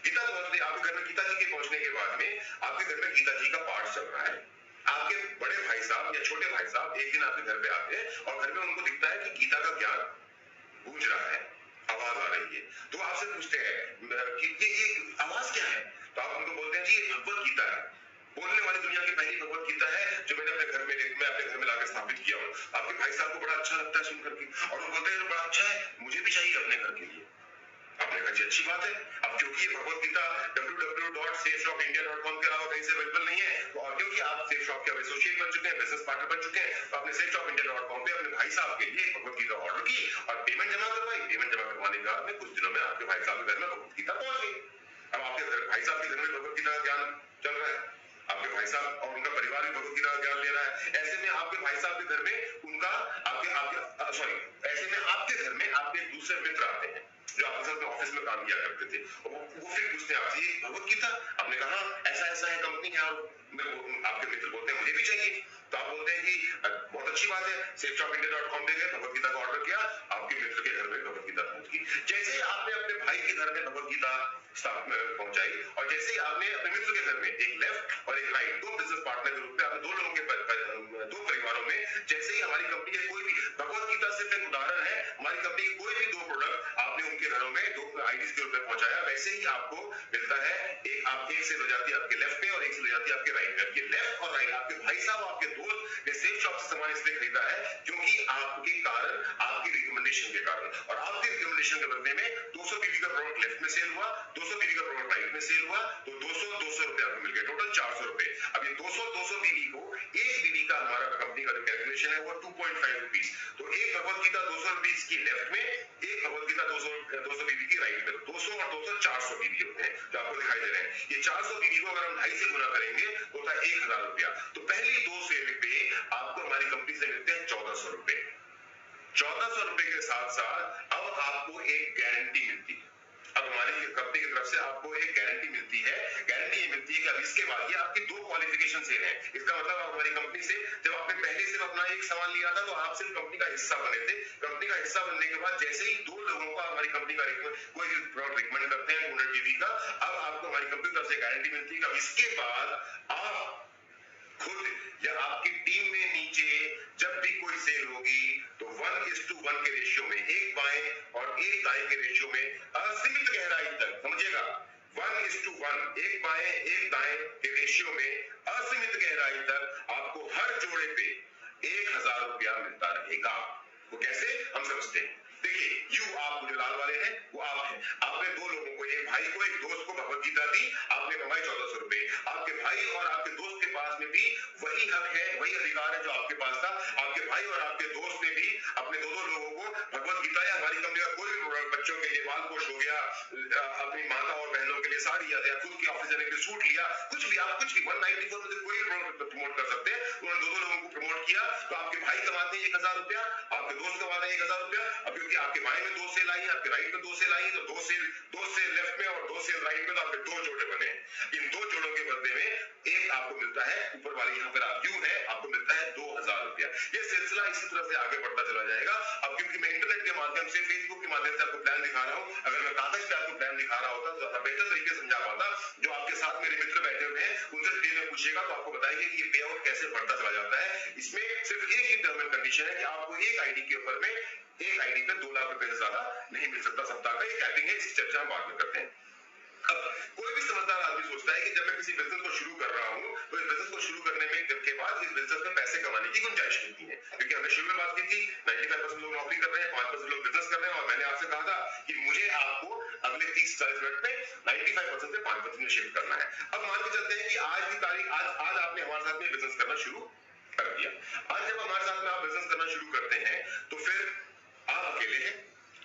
गीता पहुंचने आपके घर में, गीता जी के पहुंचने के बाद में आपके घर में गीता जी का पाठ चल रहा है। आपके बड़े भाई साहब या छोटे भाई साहब एक दिन आपके घर पे आते हैं और घर में उनको दिखता है कि गीता का ज्ञान गूंज रहा है, आवाज आ रही है, तो आपसे पूछते हैं कि ये आवाज क्या है, तो आप उनको बोलते हैं जी ये भगवत गीता है, बोलने वाली दुनिया की पहली भगवत गीता है जो मैं अपने घर में लाकर स्थापित किया हूँ। आपके भाई साहब को बड़ा अच्छा लगता है सुन करके, और वो बोलते हैं बड़ा अच्छा है, मुझे भी चाहिए अपने घर के लिए। आपने कहा जी अच्छी बात है। अब क्योंकि ये भगवत गीता www.safeshopindia.com के अलावा कहीं से अवेलेबल नहीं है, तो और क्योंकि आप सेफ शॉप के एसोसिएट बन चुके हैं, बिजनेस पार्टनर बन चुके हैं, तो आपने safeshopindia.com पे अपने भाई साहब के लिए भगवत गीता ऑर्डर की और पेमेंट जमा करवाई। पेमेंट जमा करवाने के बाद में कुछ दिनों में आपके भाई साहब के घर में भगवत गीता पहुंच गई। अब आपके भाई साहब के घर में भगवत गीता का ज्ञान चल रहा है, आपके भाई साहब और उनका परिवार भी भगवत गीता का ज्ञान ले रहा है। ऐसे में आपके भाई साहब के घर में उनका ऐसे में आपके घर में आपके दूसरे मित्र आते हैं जो आपके साथ ऑफिस में काम किया करते थे, वो फिर पूछते हैं आपसे ये भगवत गीता, आपने कहा ऐसा ऐसा है कंपनी है, आपके मित्र बोलते हैं मुझे भी चाहिए, तो आप बोलते हैं कि बहुत अच्छी बात है, safeshopindia.com पे गए, भगवत गीता का ऑर्डर किया, आपके मित्र के घर में भगवत गीता पहुंच गई। जैसे ही आपने अपने भाई के घर में भगवत गीता पहुंचाई और जैसे ही आपने अपने मित्र के घर में एक लेफ्ट और एक राइट, दो बिजनेस पार्टनर के रूप में आपने दो लोगों के दो परिवारों में, जैसे ही हमारी कंपनी के कोई भी, भगवत गीता सिर्फ एक उदाहरण है, हमारी कंपनी के कोई भी दो प्रोडक्ट आपने उनके घरों में दो आईडीज के रूप में पहुंचाया, वैसे ही आपको मिलता है एक सेल हो जाती है आपके लेफ्ट में और एक सेल हो जाती है आपके राइट में। आपके लेफ्ट और राइट, आपके भाई साहब आपके दोस्त ने सेफ शॉप से सामान इसलिए खरीदा है क्योंकि आपके कारण, आपकी रिकमेंडेशन के कारण, और आपके रिकमेंडेशन के बदले में 200 बीबी का प्रोडक्ट लेफ्ट में सेल हुआ, 200 बीबी का प्रोडक्ट राइट में सेल हुआ, तो 200 रुपए आपको मिल गए, टोटल 400 रुपए। अब ये 200 बीबी को, एक बीबी का हमारा कंपनी का जो कैलकुलेशन है वो 2.5 रुपीज, तो एक भगवत गीता 200 रुपीज की लेफ्ट में, एक भगवत गीता 200 बीबी की राइट में, 200 और 200 400 बीबी होते हैं जो आपको दिखाई दे रहे हैं। ये 400 बीबी को अगर हम 2.5 से गुना करेंगे तो होता है 1000 रुपया। तो पहली दो सेल पे आपको हमारी कंपनी से मिलते हैं 1400 रुपए। 1400 रुपए के साथ साथ अब आपको एक गारंटी मिलती है। अब हमारी कंपनी की तरफ से आपको एक गारंटी मिलती है। गारंटी ये मिलती है कि अब इसके बाद ये आपकी दो क्वालिफिकेशन सेल है। इसका मतलब आप हमारी कंपनी से जब आपने पहले सिर्फ अपना एक सामान लिया था तो आप सिर्फ कंपनी का हिस्सा बने थे। कंपनी का हिस्सा बनने के बाद जैसे ही दो लोगों का हमारी कंपनी का कोई प्रोडक्ट रिकमेंड करते हैं 200 जीबी का, अब आपको हमारी कंपनी की तरफ से गारंटी मिलती है कि इसके बाद आप खुद या आपकी टीम में नीचे जब भी कोई सेल होगी तो 1:1 के रेशियो में, एक बाएं और एक दाएं के रेशियो में असीमित गहराई तक, समझिएगा 1:1, एक बाएं एक दाएं के रेशियो में असीमित गहराई तक आपको हर जोड़े पे 1000 रुपया मिलता रहेगा। वो कैसे हम समझते हैं, देखिए आप जो लाल वाले हैं वो आप हैं, आपने दो लोगों को, एक भाई को एक दोस्त को भगवत गीता दी, आपने कमाई 1400 रुपए। आपके भाई और आपके दोस्त के पास में भी वही हक है, वही अधिकार है जो आपके पास था। आपके भाई और आपके दोस्त ने भी अपने दो लोगों को भगवत गीता या हमारी कंपनी का कोई भी प्रोडक्ट, बच्चों के लिए बाल पोष हो गया, अपनी माता और बहनों के लिए साड़ी या खुद के ऑफिस जाने के लिए सूट लिया, कुछ भी, आप कुछ भी 194 में से कोई भी प्रोडक्ट प्रमोट कर सकते हैं। उन्होंने दो लोगों को प्रमोट किया, तो आपके भाई कमाते हैं 1000 रुपया, आपके दोस्त कमाते हैं 1000 रुपया। अब क्योंकि आपके भाई में दो सेल आई है, आपके राइट में दो सेल आई है, तो दो सेल लेफ्ट में और दो सेल राइट में, तो आपके दो जोड़े बने। इन दो जोड़ों के बदले में एक आपको मिलता है, ऊपर वाली यहाँ पर आप यू है, आपको मिलता है 2000 रुपया। ये सिलसिला इसी तरह से आगे बढ़ता चला जाएगा। अब क्योंकि मैं इंटरनेट के माध्यम से, फेसबुक के माध्यम से आपको प्लान दिखा रहा हूँ, अगर मैं कागज पे आपको प्लान दिखा रहा होता तो ज्यादा बेहतर तरीके से समझा पाता। जो आपके साथ मेरे मित्र बैठे हुए हैं उनसे डिटेल में पूछिएगा तो आपको बताएंगे कि ये पे आउट कैसे बढ़ता चला जाता है। इसमें सिर्फ एक ही टर्म एंड कंडीशन है कि आपको एक आईडी के ऊपर में, एक आईडी पे 2 लाख रुपए से ज्यादा नहीं मिल सकता सप्ताह का। ये कैपिंग है, इसकी चर्चा हम बाद में करते हैं। अब कोई भी समझदार आदमी सोचता है कि जब मैं किसी बिजनेस को शुरू कर रहा हूं तो इस बिजनेस को शुरू करने में के बाद इस बिजनेस में पैसे कमाने की गुंजाइश कितनी है, क्योंकि हमने शुरू में बात की थी 95% लोग नौकरी कर रहे हैं, 5% लोग बिजनेस कर रहे हैं, और मैंने आपसे कहा था कि मुझे आपको अगले 30-40 मिनट में 95% से 5% में शिफ्ट करना है। अब मान के चलते हैं कि आज की तारीख, आज आपने हमारे साथ में बिजनेस करना शुरू कर दिया। आज जब हमारे साथ में आप बिजनेस करना शुरू करते हैं तो फिर आप अकेले हैं,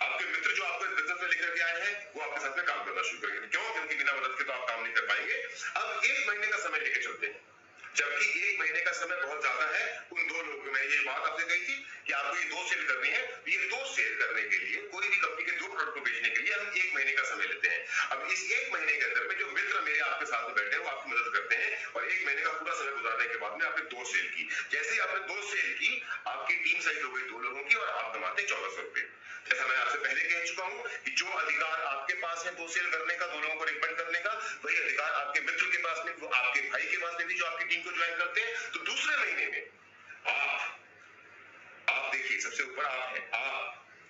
आपके मित्र जो आपको इस बिजनेस में लेकर के आए हैं वो आपके साथ में काम करना शुरू करेंगे। क्यों? क्योंकि बिना मदद के तो आप काम नहीं कर पाएंगे। अब 1 महीने का समय लेके चलते हैं, जबकि 1 महीने का समय बहुत ज्यादा है उन दो लोगों में। ये बात आपसे कही थी कि आपको ये 2 सेल करनी है, ये 2 सेल करने के लिए, कोई भी कंपनी के 2 प्रोडक्ट को बेचने के लिए हम 1 महीने का समय लेते हैं। अब इस 1 महीने के अंदर में जो मित्र मेरे आपके साथ में बैठे हैं वो आपकी मदद करते हैं, और 1 महीने का पूरा समय गुजारने के बाद में आपने 2 सेल की। जैसे ही आपने 2 सेल की, आपकी टीम साइज हो गई 2 लोगों की और आप कमाते 1400 रुपए। जैसा मैं आपसे पहले कह चुका हूं कि जो अधिकार आपके पास है 2 सेल करने का, 2 लोगों को रिकमेंड करने का, वही अधिकार आपके मित्र के पास में, वो आपके भाई के पास में भी जो आपकी टीम को ज्वाइन करते हैं। तो दूसरे महीने में आप देखिए सबसे ऊपर आप हैं,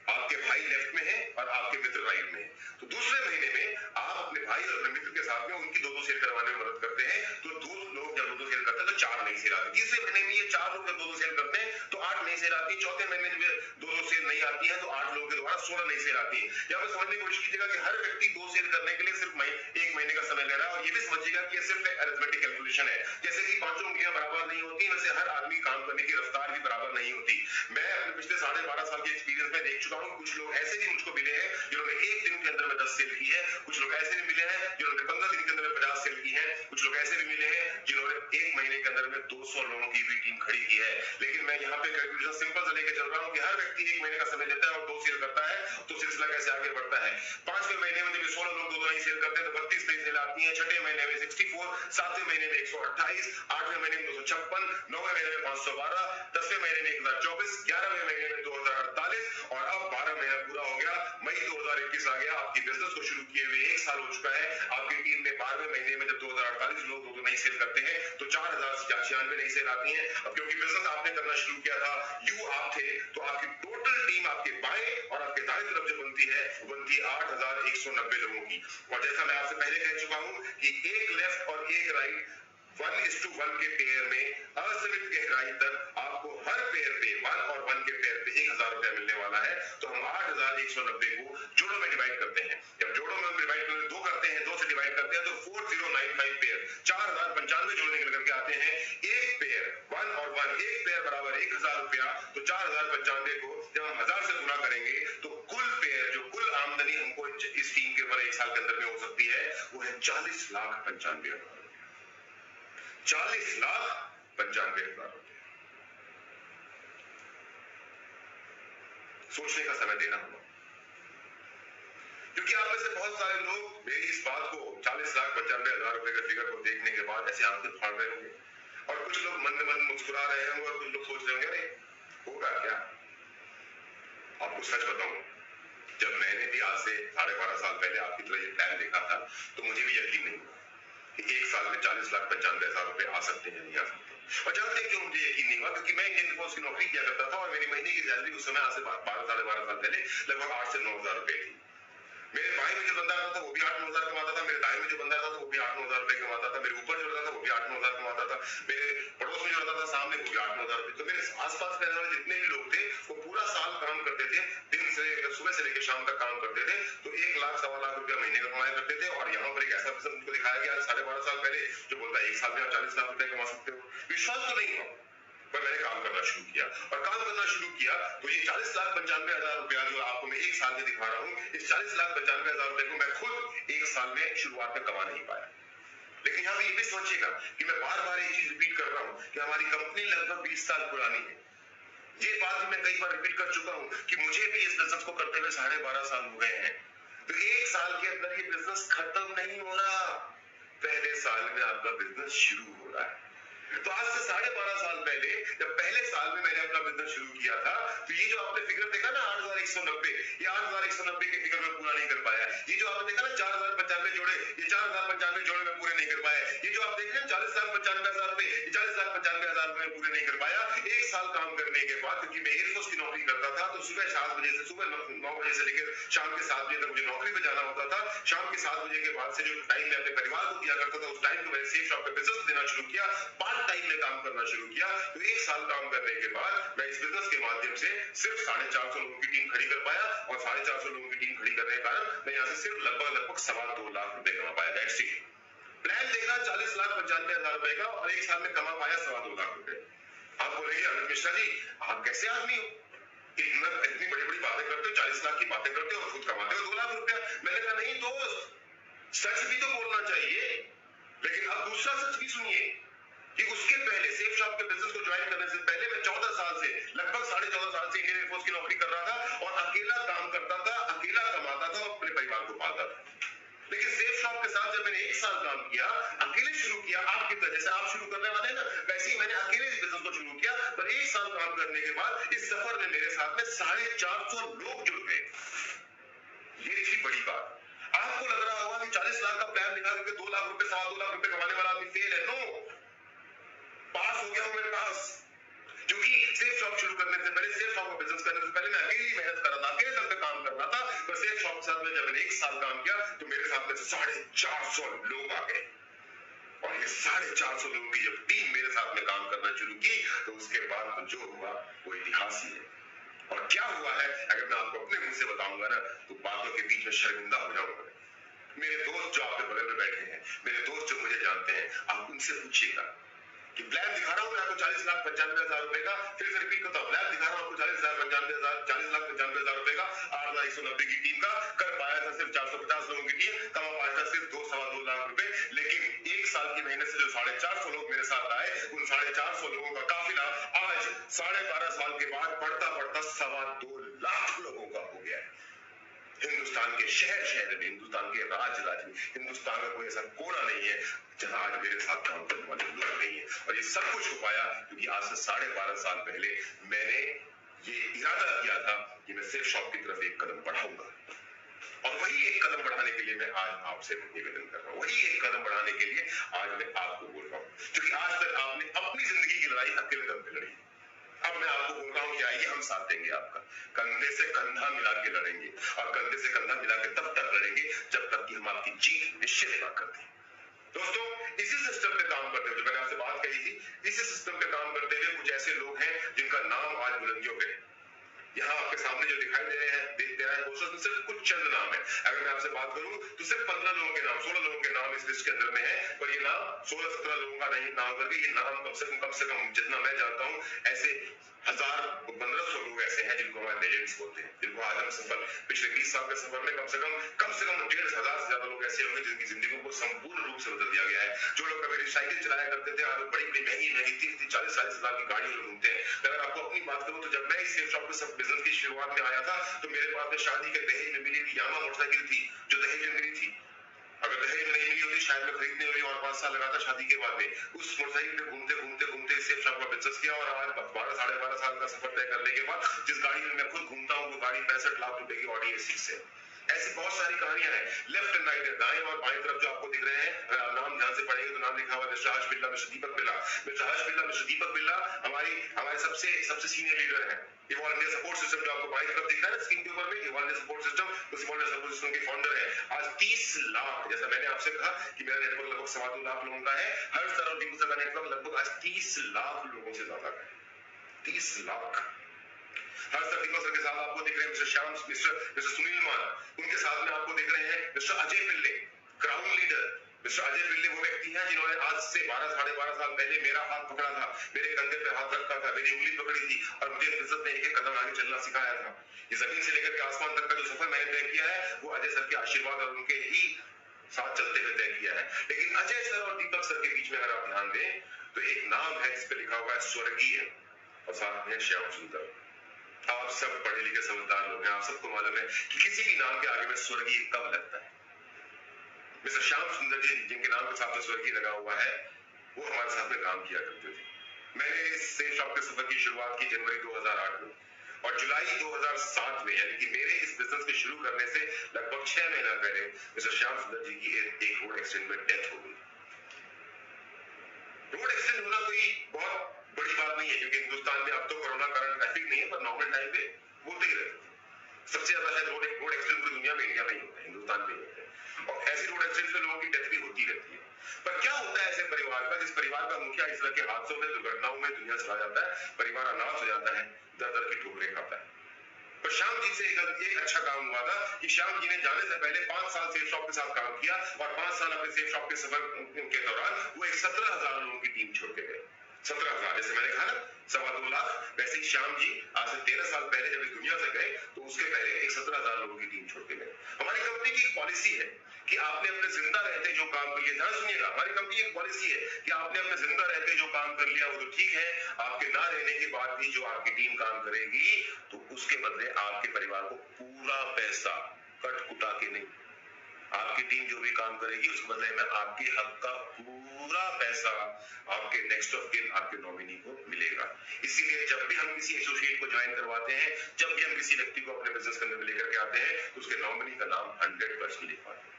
आपके भाई लेफ्ट में है और आपके मित्र राइट में है, तो दूसरे महीने में आप अपने भाई और अपने मित्र के साथ में उनकी 2-2 सेल करवाने में मदद करते हैं, तो 2 लोग जब 2-2 सेल करते हैं तो 4 नई सेल आती है। तीसरे महीने में ये 4 लोग जब 2-2 सेल करते हैं तो 8 नई सेल आती है। चौथे महीने में 2-2 सेल नहीं आती है तो 8 लोगों के द्वारा 16 नई सेल आती है। यहाँ पे समझने की कोशिश कीजिएगा कि हर व्यक्ति 2 सेल करने के लिए सिर्फ 1 महीने का समय ले रहा है, और ये भी समझिएगा कि ये सिर्फ एक अरिथमेटिक कैलकुलेशन है। जैसे कि पांचों उंगलियां बराबर नहीं होती, वैसे हर आदमी काम करने की रफ्तार भी बराबर नहीं होती। मैं अपने पिछले 12.5 साल के एक्सपीरियंस में देख चुका हूँ, कुछ लोग ऐसे भी मुझको मिले हैं जिन्होंने एक दिन के अंदर में 10 सेल की है, कुछ लोग ऐसे भी मिले हैं जिन्होंने 15 दिन के अंदर में 50 सेल की है, कुछ लोग ऐसे भी मिले हैं जिन्होंने एक महीने के अंदर में 200 लोगों की भी टीम खड़ी की है। लेकिन मैं यहाँ पे कैलकुलेशन सिंपल से लेके चल रहा हूँ कि हर व्यक्ति एक महीने का समय लेता है और 2 सेल करता है, तो सिलसिला कैसे आगे बढ़ता है। 5वें महीने में जब 16 लोग 2 नई सेल करते हैं तो 32 नई सेल आती है। 6वें महीने में 64, 7वें महीने में 128, 8वें महीने में 256, 9वें महीने में 512, 10वें महीने में 1024, 11वें महीने में 2048 और अब 12 महीना पूरा हो गया, मई 2021 आ गया। आपकी बिजनेस को शुरू किए हुए 1 साल हो चुका है। आपकी टीम में 12वें महीने में जब 2048 लोग 2 नई सेल करते हैं तो 4096 नई सेल आती है। अब क्योंकि बिजनेस आपने करना शुरू किया था, आप थे, तो आपकी टोटल टीम आपके बाएं और आपके दाएं तरफ जो बनती है 8190 लोगों की। और जैसा मैं आपसे पहले कह चुका हूं कि एक लेफ्ट और एक राइट 1:1 के पेयर में असीमित गहराई तक आपको हर पेयर पे 1 और 1 के पेयर पे 1000 रुपया मिलने वाला है। तो हम 8190 को जोड़ों में डिवाइड करते हैं। जब जोड़ों में डिवाइड करते हैं, 2 करते हैं, 2 से डिवाइड करते हैं तो 4095 पेयर 4095 जोड़े निकल करके आते हैं। एक पेयर 1 और 1 एक पेयर बराबर 1000 रुपया, तो 4095 को जब हम 1000 से गुना करेंगे तो कुल पेयर जो कुल आमदनी हमको इस टीम के ऊपर 1 साल के अंदर में हो सकती है वो है 40,95,000। 40,95,000 रुपए। सोचने का समय देना होगा, क्योंकि आप में से बहुत सारे लोग मेरी इस बात को 40,95,000 रुपए के फिगर को देखने के बाद ऐसे आंखें फाड़ रहे होंगे, और कुछ लोग मन मन मुस्कुरा रहे होंगे, और कुछ लोग सोच रहे होंगे अरे होगा क्या। आपको सच बताऊं, जब मैंने भी आज से 12.5 साल पहले आपकी तरह ये प्लान देखा था तो मुझे भी यकीन नहीं हुआ कि 1 साल में 40,95,000 रुपए आ सकते हैं, नहीं आ सकते। और जानते क्यों मुझे यकीन नहीं हुआ? क्योंकि मैं इंडियन फोर्स की नौकरी किया करता था और मेरी महीने की सैलरी उस समय आज से 12-12.5 साल पहले लगभग 8 से 9,000 रुपए थी। मेरे बाएं में जो बंदा आता था वो भी 8-9,000 कमाता था, मेरे दाएं में जो बंदा आता था वो भी 8-9,000 रुपए कमाता था, मेरे ऊपर जो रहता था वो भी 8-9,000 कमाता था, मेरे पड़ोस में जो रहता था सामने वो भी 8-9,000 रुपए। तो मेरे आसपास रहने वाले जितने भी लोग थे वो पूरा साल काम करते थे, दिन से सुबह से लेकर शाम तक काम करते थे, तो 1 लाख 1.25 लाख रुपया महीने का कमाया करते थे। और यहाँ पर एक ऐसा बिजनेस उनको दिखाया गया 12.5 साल पहले जो बोलता है 1 साल में आप 40 लाख रुपए कमा सकते हो। विश्वास तो नहीं हुआ, पर मैंने काम करना शुरू किया, और काम करना शुरू किया तो ये 40,95,000 रुपया जो आपको मैं 1 साल में दिखा रहा हूँ, इस 40,95,000 रुपए को मैं खुद 1 साल में शुरुआत में कमा नहीं पाया। लेकिन यहाँ पे ये भी सोचिएगा कि मैं बार बार एक चीज रिपीट कर रहा हूँ कि हमारी कंपनी लगभग 20 साल पुरानी है। ये बात भी मैं कई बार रिपीट कर चुका हूँ कि मुझे भी इस बिजनेस को करते हुए 12.5 साल हो गए हैं। तो 1 साल के अंदर ये बिजनेस खत्म नहीं हो रहा, पहले साल में आपका बिजनेस शुरू हो रहा है। तो आज से 12.5 साल पहले जब पहले साल में मैंने अपना बिजनेस शुरू किया था, तो ये जो आपने फिगर देखा ना 8,190, ये 8,190 के फिगर में पूरा नहीं कर पाया। ये जो आपने देखा ना 4,095 जोड़े, ये 4,095 जोड़े में पूरे नहीं कर पाए। ये जो आप देख रहे हैं 40,95,000 रुपए, ये 40,95,000 रुपए में पूरे नहीं कर पाया। 1 साल काम करने के बाद, क्योंकि मैं एयरफोर्स की नौकरी करता था, तो सुबह 7 बजे से सुबह 9 बजे से लेकर शाम के 7 बजे तक मुझे नौकरी पे जाना होता था। शाम के 7 बजे के बाद से जो टाइम मैं अपने परिवार को दिया करता था, उस टाइम को मैंने सेफ शॉप पे बिजनेस देना शुरू किया, पार्ट टाइम में काम करना शुरू किया। तो 1 साल काम करने के बाद मैं इस बिजनेस के माध्यम से सिर्फ 450 लोगों की टीम खड़ी कर पाया, और 450 लोगों की टीम खड़ी करने के कारण मैं यहाँ से सिर्फ लगभग 2.25 लाख रुपए कमा पाया। That's it. प्लान देखा 40,95,000 रुपए का, और 1 साल में कमा पाया 2.25 लाख रुपए। आप बोलेंगे अमित मिश्रा जी आप कैसे आदमी हो, इतनी बड़ी बड़ी बातें करते हो, 40 लाख की बातें करते हो और खुद कमाते हो 2 लाख रुपया। मैंने कहा नहीं दोस्त, सच भी तो बोलना चाहिए। लेकिन अब दूसरा सच भी सुनिए कि उसके पहले सेफ शॉप के बिजनेस को ज्वाइन करने से पहले मैं 14 साल से लगभग 14.5 साल से इंडियन एयरफोर्स की नौकरी कर रहा था, और अकेला काम करता था, अकेला कमाता था और अपने परिवार को पालता था। लेकिन सेफ शॉप के साथ जब मैंने 1 साल काम किया, अकेले शुरू किया, आपकी तरह जैसे आप शुरू करने वाले हैं ना, वैसे ही मैंने अकेले इस बिजनेस को शुरू किया। पर 1 साल काम करने के बाद इस सफर में मेरे साथ में 450 लोग जुड़ गए। ये थी बड़ी बात। आपको लग रहा होगा कि 40 लाख का प्लान निकाल करके 2 लाख रुपए 2.25 लाख रुपए कमाने वाला आदमी फेल है। नो, पास हो गया हूं मैं, पास। क्योंकि सेफ शॉप शुरू करने से पहले, सेफ शॉप का बिजनेस करने से पहले मैं अकेली मेहनत कर रहा था, अकेले दम पे काम के साथ में जब मैंने 1 साल काम किया तो मेरे साथ में 450 लोग आ गए, और ये 450 लोगों की जब टीम मेरे साथ में काम करना शुरू की तो उसके बाद तो जो हुआ वो इतिहास ही है। और क्या हुआ है अगर मैं आपको अपने मुंह से बताऊंगा ना तो बातों के बीच में शर्मिंदा हो जाऊंगा। मेरे दोस्त जो आपके बगल में बैठे हैं, मेरे दोस्त जो मुझे जानते हैं, आप उनसे पूछिएगा कि प्लान दिखा रहा हूँ मैं आपको 40,95,000 रुपए का, फिर से रिपीट करता हूँ, प्लान दिखा रहा हूँ आपको 40,95,000 रुपए का, 8,190 की टीम का, कर पाया था सिर्फ 450 लोगों की टीम, कमा पाया था सिर्फ 2-2.25 लाख रुपए। लेकिन 1 साल की मेहनत से जो 450 लोग मेरे साथ आए, उन 450 लोगों का काफिला आज 12.5 साल के बाद बढ़ता बढ़ता 2.25 लाख लोगों का हो गया है। हिंदुस्तान के शहर शहर में, हिंदुस्तान के राज्य राज्य में, हिंदुस्तान का कोई ऐसा कोना नहीं है जहां आज मेरे साथ काम करने वाले लोग नहीं है। और ये सब कुछ हो पाया क्योंकि आज से 12.5 साल पहले मैंने ये इरादा किया था कि मैं सेफ शॉप की तरफ एक कदम बढ़ाऊंगा, और वही एक कदम बढ़ाने के लिए मैं आज आपसे निवेदन कर रहा हूँ, वही एक कदम बढ़ाने के लिए आज मैं आपको बोल रहा हूँ, क्योंकि आज तक आपने अपनी जिंदगी की लड़ाई अकेले दम पे लड़ी। अब मैं आपको बोल रहा हूँ कि आइए हम साथ देंगे आपका, कंधे से कंधा मिला के लड़ेंगे, और कंधे से कंधा मिला के तब तक लड़ेंगे जब तक कि हम आपकी जीत निश्चित ना कर दें। दोस्तों, इसी सिस्टम पे काम करते हुए, मैंने आपसे बात कही थी, इसी सिस्टम पे काम करते हुए कुछ ऐसे लोग हैं जिनका नाम आज बुलंदियों पे यहाँ आपके सामने जो दिखाई दे रहे हैं, दे रहा है पोस्टर में सिर्फ कुछ चंद नाम है। अगर मैं आपसे बात करूं तो सिर्फ 15 लोगों के नाम, 16 लोगों के नाम इस लिस्ट के अंदर में है, पर ये नाम 16-17 लोगों का नहीं नाम करके ये नाम कम से कम जितना मैं जानता हूं ऐसे 1000-1500 लोग ऐसे हैं जिनको हमारे लेजेंड्स बोलते हैं, जिनको आज हम सफल पिछले 20 साल के सफर में कम से कम 1,500 से ज्यादा लोग ऐसे होंगे जिनकी जिंदगी को संपूर्ण रूप से बदल दिया गया है। जो लोग कभी साइकिल चलाया करते थे, आज बड़ी बड़ी महंगी महंगी 30-40 हजार की गाड़ियों में घूमते हैं। अगर आपको अपनी बात करूं तो जब मैं इस सेफ शॉप के सब बिजनेस की शुरुआत में आया था तो मेरे पास में शादी के दहेज में मिली हुई यामा मोटरसाइकिल थी जो दहेज में मिली थी। अगर दहेज में नहीं मिली होती शायद मैं खरीदने में और 5 साल लगा था शादी के बाद में। उस मोटरसाइकिल पे घूमते घूमते घूमते सेफ शॉप का बिजनेस किया, और आज 12-12.5 साल का सफर तय करने के बाद जिस गाड़ी में मैं खुद घूमता हूँ वो गाड़ी 65 लाख रुपए की ऑडी A6 है। ऐसी बहुत सारी कहानियां हैं। लेफ्ट एंड राइट, दाएं और बाएं तरफ जो आपको दिख रहे हैं, अगर आप नाम ध्यान से पढ़ेंगे तो नाम लिखा हुआ है मिस्टर हर्ष बिरला, मिस्टर दीपक बिरला। मिस्टर हर्ष बिरला, मिस्टर दीपक बिरला हमारे सबसे सीनियर लीडर हैं। इवॉल्व इंडिया सपोर्ट सिस्टम जो आपको बाएं तरफ दिख रहा है स्क्रीन के ऊपर में, इवॉल्व इंडिया सपोर्ट सिस्टम, उस इवॉल्व इंडिया सपोर्ट सिस्टम के फाउंडर हैं। आज 30 लाख, जैसा मैंने आपसे कहा कि मेरा नेटवर्क लगभग 2.25 लाख लोगों का है, हर तरह दीपक सर का नेटवर्क लगभग आज 30 लाख लोगों से ज्यादा है। 30 लाख। हर सर दीपक सर के साथ आपको दिख रहे हैं मिस्टर श्याम, मिस्टर सुनील मान, उनके साथ में आपको दिख रहे हैं मिस्टर अजय पिल्ले, क्राउन लीडर। मिस्टर अजय पिल्ले वो व्यक्ति हैं जिन्होंने आज से 12-12.5 साल पहले मेरा हाथ पकड़ा था, मेरे कंधे पे हाथ रखा था, मेरी उंगली पकड़ी थी और मुझे इज्जत में एक कदम आगे चलना सिखाया था। ये जमीन से लेकर के आसमान तक का जो सफर मैंने तय किया है वो अजय सर के आशीर्वाद और उनके ही साथ चलते हुए तय किया है। लेकिन अजय सर और दीपक सर के बीच में अगर आप ध्यान दें तो एक नाम है जिस पे लिखा हुआ है स्वर्गीय, और साथ में श्याम सुंदर। आप सब पढ़े लिखे समझदार लोग हैं, आप सबको मालूम है कि किसी भी नाम के आगे में स्वर्गीय कब लगता है। मिस्टर श्याम सुंदर जी जिनके नाम के साथ में स्वर्गीय लगा हुआ है वो हमारे साथ में काम किया करते थे। मैंने इस सेफ शॉप के सफर की शुरुआत की जनवरी 2008 में, और जुलाई 2007 में, यानी कि मेरे इस बिजनेस के शुरू करने से लगभग 6 महीना पहले मिस्टर श्याम सुंदर जी की एक रोड एक्सीडेंट में डेथ हो गई। रोड एक्सीडेंट होना कोई बहुत बड़ी बात नहीं है क्योंकि हिंदुस्तान में अब तो कोरोना कारण ट्रैफिक नहीं है, पर नॉर्मल टाइम पे बोलते ही रहते हैं। सबसे ज्यादा शायद रोड एक्सीडेंट पूरी दुनिया में इंडिया में ही होता है, हिंदुस्तान में ही होता है, और ऐसी रोड एक्सीडेंट में लोगों की डेथ भी होती रहती है। पर क्या होता है ऐसे परिवार का जिस परिवार का मुखिया इस तरह के हादसों में, दुर्घटनाओं में दुनिया चला जाता है, परिवार अनाथ हो जाता है, दर दर की ठोकरें खाता है। पर श्याम जी से एक अच्छा काम हुआ था कि श्याम जी ने जाने से पहले 5 साल सेफ शॉप के साथ काम किया, और 5 साल अपने सेफ शॉप के सफर के दौरान वो एक 17,000 लोगों की टीम छोड़ के गए। 17,000, जैसे मैंने कहा ना 2.25 लाख, वैसे ही श्याम जी आज से 13 साल पहले जब इस दुनिया से गए तो उसके पहले एक 17,000 लोगों की टीम छोड़ के गए। हमारी कंपनी की एक पॉलिसी है कि आपने अपने जिंदा रहते जो काम कर लिया, ध्यान सुनिएगा, हमारी कंपनी की एक पॉलिसी है कि आपने अपने जिंदा रहते जो काम कर लिया वो तो ठीक है, आपके ना रहने के बाद भी जो आपकी टीम काम करेगी तो उसके बदले आपके परिवार को पूरा पैसा कट कुटा के नहीं, आपकी टीम जो भी काम करेगी उसके बदले में आपके हक का पूरा पैसा आपके नेक्स्ट ऑफ किन, आपके नॉमिनी को मिलेगा। इसीलिए जब भी हम किसी एसोसिएट को ज्वाइन करवाते हैं, जब भी हम किसी व्यक्ति को अपने बिजनेस के अंदर लेकर के आते हैं तो उसके नॉमिनी का नाम 100% लिखवाते हैं।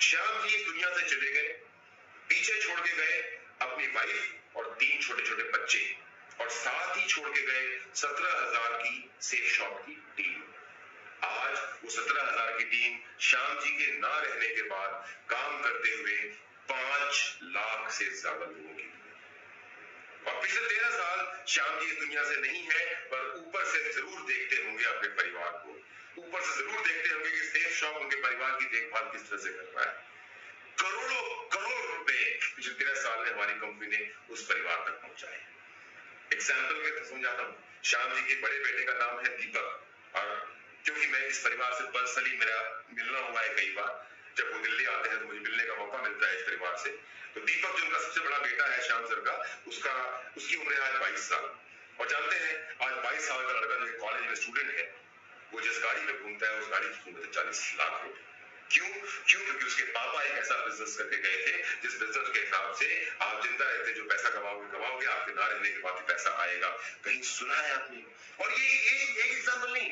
श्याम जी इस दुनिया से चले गए, पीछे छोड़ के गए अपनी वाइफ और 3 छोटे छोटे बच्चे, और साथ ही छोड़ के गए 17,000 की सेफ शॉप की टीम। आज वो 17,000 की टीम श्याम जी के ना रहने के बाद काम करते हुए 5 लाख से ज्यादा लोगों की, और पिछले 13 साल श्याम जी इस दुनिया से नहीं है, पर ऊपर से जरूर देखते होंगे अपने परिवार को, ऊपर से जरूर देखते होंगे कि सेफ शॉप उनके परिवार की देखभाल किस तरह से कर रहा है। करोड़ों करोड़ रुपए पिछले 13 साल में हमारी कंपनी ने उस परिवार तक पहुंचाए। एग्जाम्पल के तो समझाता हूँ, श्याम जी के बड़े बेटे का नाम है दीपक, और क्योंकि मैं इस परिवार से पर्सनली मेरा मिलना हुआ है कई बार, जब वो दिल्ली आते हैं तो मुझे मिलने का मौका मिलता है इस परिवार से। तो दीपक जो उनका सबसे बड़ा बेटा है श्याम सर का, उसकी उम्र है आज 22 साल, और जानते हैं आज 22 साल का लड़का जो कॉलेज में स्टूडेंट है, वो जिस गाड़ी में घूमता है उस गाड़ी की कीमत है 40 लाख रुपए। क्यों? क्योंकि उसके पापा एक ऐसा बिजनेस करके गए थे जिस बिजनेस के हिसाब से आप जिंदा रहते जो पैसा कमाओगे, आपके ना रहने के बाद पैसा आएगा। कहीं सुना है आपने? और ये एक एग्जाम्पल नहीं,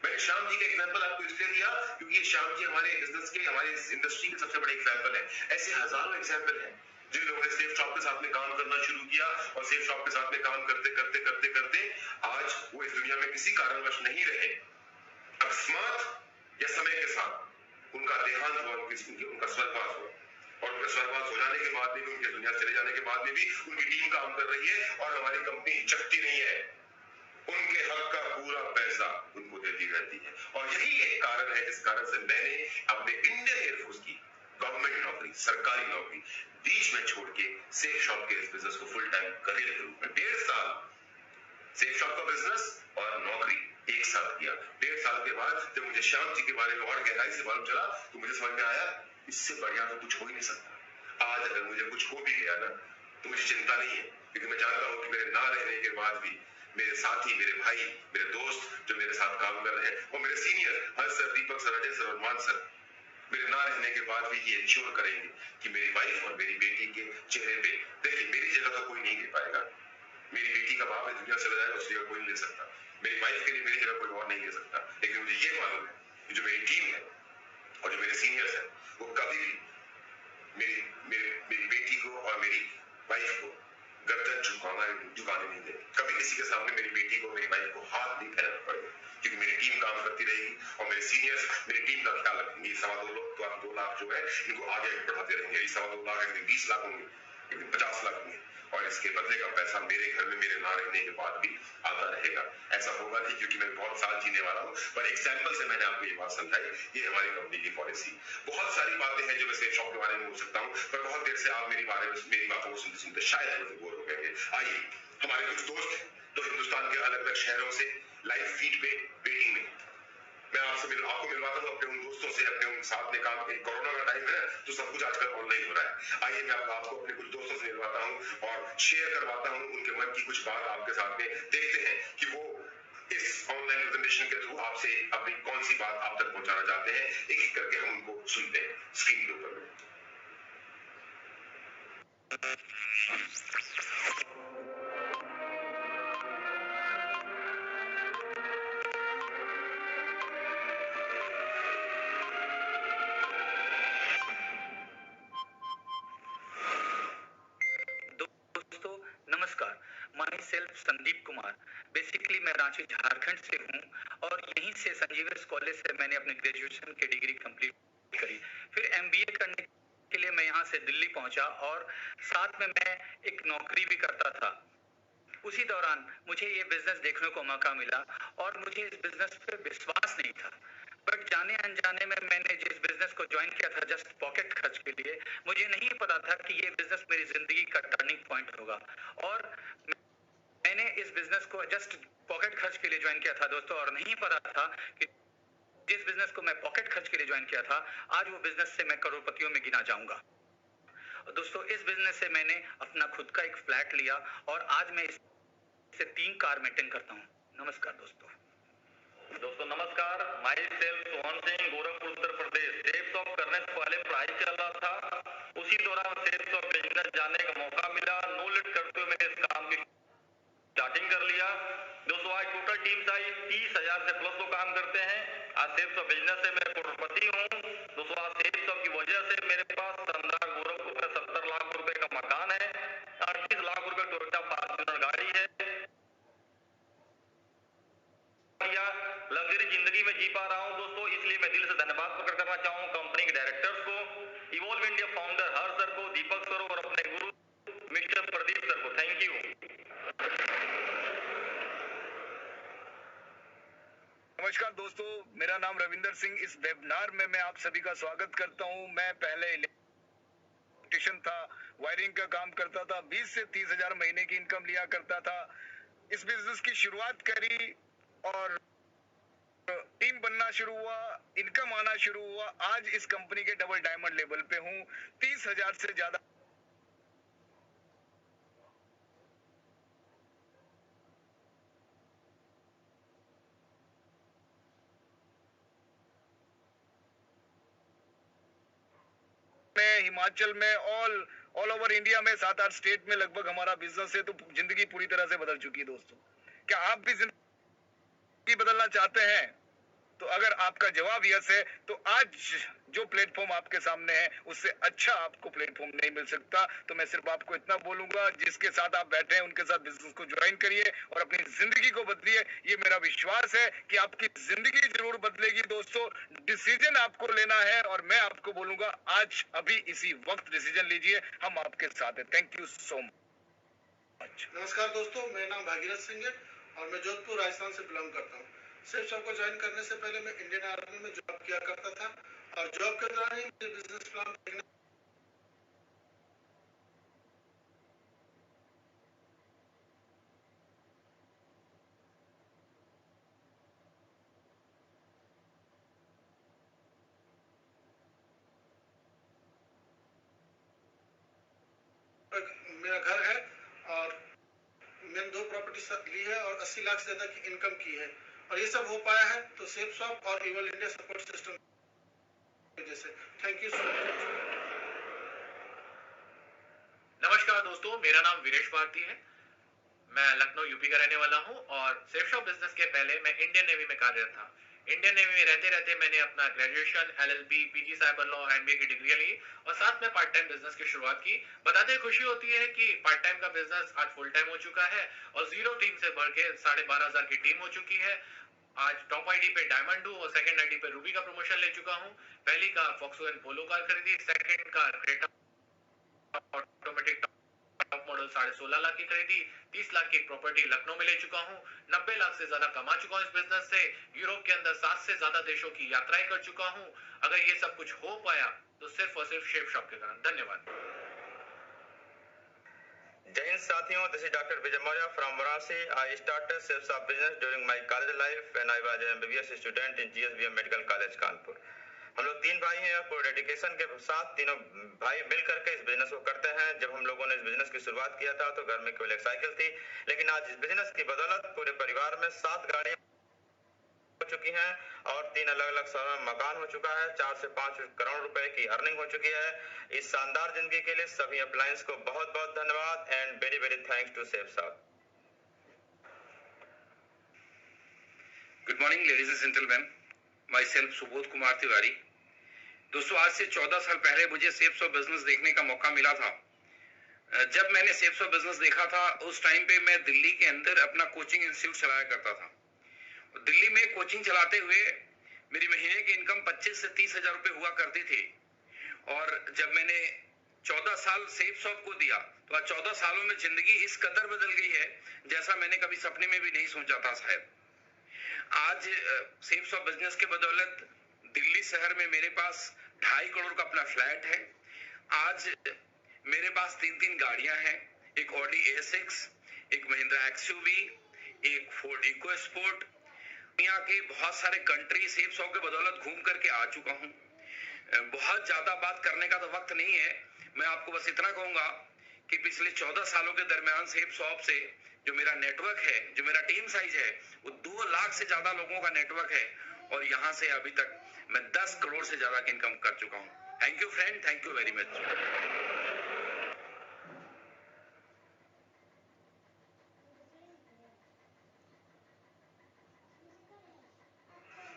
मैंने श्याम जी का एग्जाम्पल आपको इसलिए दिया क्योंकि ये श्याम जी हमारे बिजनेस के, हमारे इंडस्ट्री के सबसे बड़े एग्जाम्पल है। ऐसे हजारों एग्जाम्पल है जिन लोगों ने सेफ शॉप के साथ में काम करना शुरू किया, और सेफ शॉप के साथ में काम करते करते करते करते आज वो इस दुनिया में किसी कारणवश नहीं रहे। अकस्मात या समय के साथ उनका देहांत हुआ, उनका स्वर्गवास हुआ, और उनका स्वर्गवास हो जाने के बाद भी, उनके दुनिया चले जाने के बाद में भी उनकी टीम काम कर रही है, और हमारी कंपनी झुकती नहीं है, उनके हक का पूरा पैसा उनको देती रहती है। और यही एक कारण है जिस कारण से मैंने अपने इंडियन एयरफोर्स की गवर्नमेंट नौकरी, सरकारी नौकरी बीच में छोड़ के सेफ शॉप के इस बिजनेस को फुल टाइम करियर के रूप में 1.5 साल सेफ शॉप का बिजनेस और नौकरी एक साथ किया। 1.5 साल के बाद जब मुझे श्याम जी के बारे में और गहराई से मालूम चला तो मुझे समझ में आया इससे बढ़िया तो कुछ हो ही नहीं सकता। आज अगर मुझे कुछ हो भी गया ना तो मुझे चिंता नहीं है, क्योंकि मैं जानता हूं कि मेरे ना रहने के बाद भी मेरे साथी, मेरे भाई, मेरे दोस्त जो मेरे साथ काम कर रहे हैं, और मेरे सीनियर हर्ष सर, दीपक सर, अजय सर और मान सर मेरे ना रहने के बाद भी ये इंश्योर करेंगे कि मेरी वाइफ और मेरी बेटी के चेहरे पे, देखिए मेरी जगह तो कोई नहीं ले पाएगा, मेरी बेटी का बाप इस दुनिया से जाएगा उस जगह कोई नहीं ले सकता, मेरी वाइफ के लिए मेरी जगह कोई और नहीं ले सकता, लेकिन मुझे ये मालूम है कि जो मेरी टीम है और जो मेरे सीनियर्स हैं वो कभी भी मेरी मेरी मेरी बेटी को और मेरी वाइफ को गर्दन झुकाने नहीं देंगे। कभी किसी के सामने मेरी बेटी को, मेरी वाइफ को हाथ नहीं फैलाना पड़ेगा, क्योंकि मेरी टीम काम करती रहेगी और मेरे सीनियर्स मेरी टीम का ख्याल रखेंगे। ये 2.25 लोग तो आप 2 लाख जो है इनको आगे बढ़ाते रहेंगे, ये 2.25 लाख एक दिन 20 लाख होंगे, एक दिन 50 लाख होंगे, और इसके बदले का पैसा मेरे घर में मेरे ना रहने के बाद भी आता रहेगा। ऐसा होगा नहीं क्योंकि मैं बहुत साल जीने वाला हूँ, पर एग्जाम्पल से मैंने आपको ये बात समझाई, ये हमारी कंपनी की पॉलिसी। बहुत सारी बातें हैं जो मैं सेफ शॉप के बारे में बोल सकता हूँ, पर बहुत देर से आप मेरी बातों को सुनते सुनते शायद मुझे बोर हो गए। आइए, हमारे कुछ दोस्त हैं तो हिंदुस्तान के अलग अलग शहरों से लाइव फीड पे वेटिंग में, मैं आपको मिलवाता हूँ अपने उन दोस्तों से, अपने उन साथ में काम। कोरोना का टाइम है तो सब कुछ आजकल ऑनलाइन हो रहा है। आइए मैं आपको अपने कुछ दोस्तों से मिलवाता हूँ और शेयर करवाता हूँ उनके मन की कुछ बात आपके साथ में, देखते हैं कि वो इस ऑनलाइन प्रेजेंटेशन के थ्रू आपसे अपनी कौन सी बात आप तक पहुंचाना चाहते हैं। एक एक करके हम उनको सुनते हैं स्क्रीन के ऊपर में।
नमस्कार, my self Sandeep Kumar. Basically मैं रांची झारखंड से हूँ और यहीं से संजीवस कॉलेज से मैंने अपनी ग्रेजुएशन की डिग्री कंप्लीट करी। फिर एमबीए करने के लिए मैं यहाँ से दिल्ली पहुँचा और साथ में मैं एक नौकरी भी करता था। उसी दौरान मुझे ये बिजनेस देखने को मौका मिला और मुझे इस बिजनेस पे विश्वास नहीं था, बट जाने अनजाने में मैंने जिस बिजनेस को ज्वाइन किया था जस्ट पॉकेट खर्च के लिए, मुझे नहीं पता था कि ये बिजनेस मेरी जिंदगी का टर्निंग पॉइंट होगा। और मैंने इस बिजनेस को जस्ट पॉकेट खर्च के लिए ज्वाइन किया था दोस्तों, और नहीं पता था कि जिस बिजनेस को मैं पॉकेट खर्च के लिए ज्वाइन किया था आज वो बिजनेस से मैं करोड़पतियों में गिना जाऊंगा। दोस्तों इस बिजनेस से मैंने अपना खुद का एक फ्लैट लिया और आज मैं इससे 3 कार मेंटेन करता हूँ। नमस्कार दोस्तों नमस्कार। My self Sohan Singh, Gorakhpur Uttar Pradesh. Safe shop करने से पहले पढ़ाई चल रहा था, उसी दौरान सेफ शॉप बिजनेस जाने का मौका मिला। नो लेट करते हुए मैंने इस काम की स्टार्टिंग कर लिया। दोस्तों आज टोटल टीम साइज 30,000 से प्लस लोग काम करते हैं। आज सेफ शॉप बिजनेस से मैं करोड़पति हूँ। दोस्तों आज सेफ शॉप की वजह से मेरे पास शानदार गोरखपुर का 70 लाख रुपए का मकान है, 38 लाख रुपए टोयोटा फॉर्च्यूनर गाड़ी है, लग्जरी जिंदगी
जिंदगी में जी पा रहा हूं दोस्तों, इसलिए मैं दिल से धन्यवाद प्रकट करना चाहूँ कंपनी के डायरेक्टर्स को, इवॉल्व इंडिया फाउंडर हर्ष सर को, दीपक सर और अपने गुरु मिस्टर प्रदीप सर को। Thank you.
नमस्कार दोस्तों, मेरा नाम रविंदर सिंह। इस वेबिनार में मैं आप सभी का स्वागत करता हूं। मैं पहले इलेक्ट्रिशियन था, वायरिंग का काम करता था, 20 से 30 हजार महीने की इनकम लिया करता था। इस बिजनेस की शुरुआत करी और टीम बनना शुरू हुआ, इनकम आना शुरू हुआ। आज इस कंपनी के डबल डायमंड लेवल पे हूँ। 30,000 से ज्यादा में, हिमाचल में, ऑल ओवर इंडिया में 7-8 स्टेट में लगभग हमारा बिजनेस है। तो जिंदगी पूरी तरह से बदल चुकी है दोस्तों। क्या आप भी जिंदगी बदलना चाहते हैं? तो अगर आपका जवाब यस है तो आज जो प्लेटफॉर्म आपके सामने है उससे अच्छा आपको प्लेटफॉर्म नहीं मिल सकता। तो मैं सिर्फ आपको इतना बोलूंगा, जिसके साथ आप बैठे हैं उनके साथ बिजनेस को ज्वाइन करिए और अपनी जिंदगी को बदलिए। ये मेरा विश्वास है कि आपकी जिंदगी जरूर बदलेगी दोस्तों। डिसीजन आपको लेना है और मैं आपको बोलूंगा आज अभी इसी वक्त डिसीजन लीजिए। हम आपके साथ हैं। Thank you so much.
नमस्कार दोस्तों, मेरा नाम भागीरथ सिंह है और मैं जोधपुर राजस्थान से बिलोंग करता हूँ। सिर्फ सबको ज्वाइन करने से पहले मैं इंडियन आर्मी में जॉब किया करता था और जॉब के दौरान ही मुझे बिजनेस प्लान देखना मेरा घर है और मैंने 2 प्रॉपर्टी ली है और 80 लाख से ज्यादा की इनकम की है और ये सब हो पाया है तो सेफ शॉप और इवल इंडिया सपोर्ट सिस्टम जैसे। Thank you so much.
नमस्कार दोस्तों, मेरा नाम वीरेश भारती है। मैं लखनऊ यूपी का रहने वाला हूं और सेफ शॉप बिजनेस के पहले मैं इंडियन नेवी में कार्यरत था। इंडियन नेवी में रहते रहते मैंने अपना graduation, LLB, PG cyber law, MBA की डिग्री ली और साथ में पार्ट टाइम बिजनेस की शुरुआत की। बताते खुशी होती है कि पार्ट टाइम का बिजनेस आज फुल टाइम हो चुका है और 0 टीम से बढ़ के 12,500 की टीम हो चुकी है। आज टॉप आईडी पे डायमंड हूँ और सेकंड आईडी पे रूबी का प्रमोशन ले चुका हूँ। पहली कार फॉक्सवैगन पोलो कार खरीदी, second car Creta automatic top model 16.5 lakh की खरीदी, 30 लाख की प्रॉपर्टी लखनऊ में ले चुका हूँ, 90 लाख से ज्यादा कमा चुका हूँ इस बिजनेस से, यूरोप के अंदर 7 से ज्यादा देशों की यात्राएं कर चुका हूँ। अगर ये सब कुछ हो पाया तो सिर्फ और सिर्फ शेफ शॉप के कारण। धन्यवाद।
जय हिंद साथियों, this is doctor Vijay Maurya from Varanasi. I started safe shop business during my college life when I was an MBBS student in GSBM medical college Kanpur. हम लोग 3 भाई हैं और पूरे डेडिकेशन के साथ तीनों भाई मिल करके इस बिजनेस को करते हैं। जब हम लोगों ने इस बिजनेस की शुरुआत किया था तो घर में केवल एक साइकिल थी, लेकिन आज इस बिजनेस की बदौलत पूरे परिवार में 7 गाड़ियां हो चुकी हैं और 3 अलग अलग शहरों में मकान हो चुका है। 4 से 5 करोड़ रुपए की अर्निंग हो चुकी है। इस शानदार जिंदगी के लिए सभी अप्लायंस को बहुत बहुत धन्यवाद and very very thanks to Safe Shop.
Good morning ladies and gentleman, myself Subodh Kumar Tiwari. दोस्तों, आज से 14 साल पहले मुझे सेफ शॉप बिजनेस देखने का मौका मिला था। जब मैंने सेफ शॉप बिजनेस देखा था उस टाइम पे मैं दिल्ली के अंदर अपना कोचिंग इंस्टीट्यूट चलाया करता था। दिल्ली में कोचिंग चलाते हुए मेरी महीने की इनकम 25 से 30 हजार रुपए हुआ करती थी और जब मैंने 14 साल सेफ शॉप को दिया तो आज 14 सालों में जिंदगी इस कदर बदल गई है जैसा मैंने कभी सपने में भी नहीं सोचा था शायद। आज सेफ शॉप बिजनेस के बदौलत दिल्ली शहर में मेरे पास 2.5 करोड़ का अपना फ्लैट है। आज मेरे पास 3 गाड़ियां हैं, एक ऑडी A6, एक महिंद्रा XUV, एक फोर्ड इको स्पोर्ट। दुनिया के बहुत सारे कंट्री सेफ शॉप के बदौलत घूम करके आ चुका हूं। बहुत ज्यादा बात करने का तो वक्त नहीं है। मैं आपको बस इतना कहूंगा कि पिछले 14 सालों के दरमियान सेफ शॉप से जो मेरा नेटवर्क है, जो मेरा टीम साइज है, वो 2 लाख से ज्यादा लोगों का नेटवर्क है और यहाँ से अभी तक मैं 10 करोड़ से ज्यादा की इनकम कर चुका हूँ। Thank you friend, thank you very much.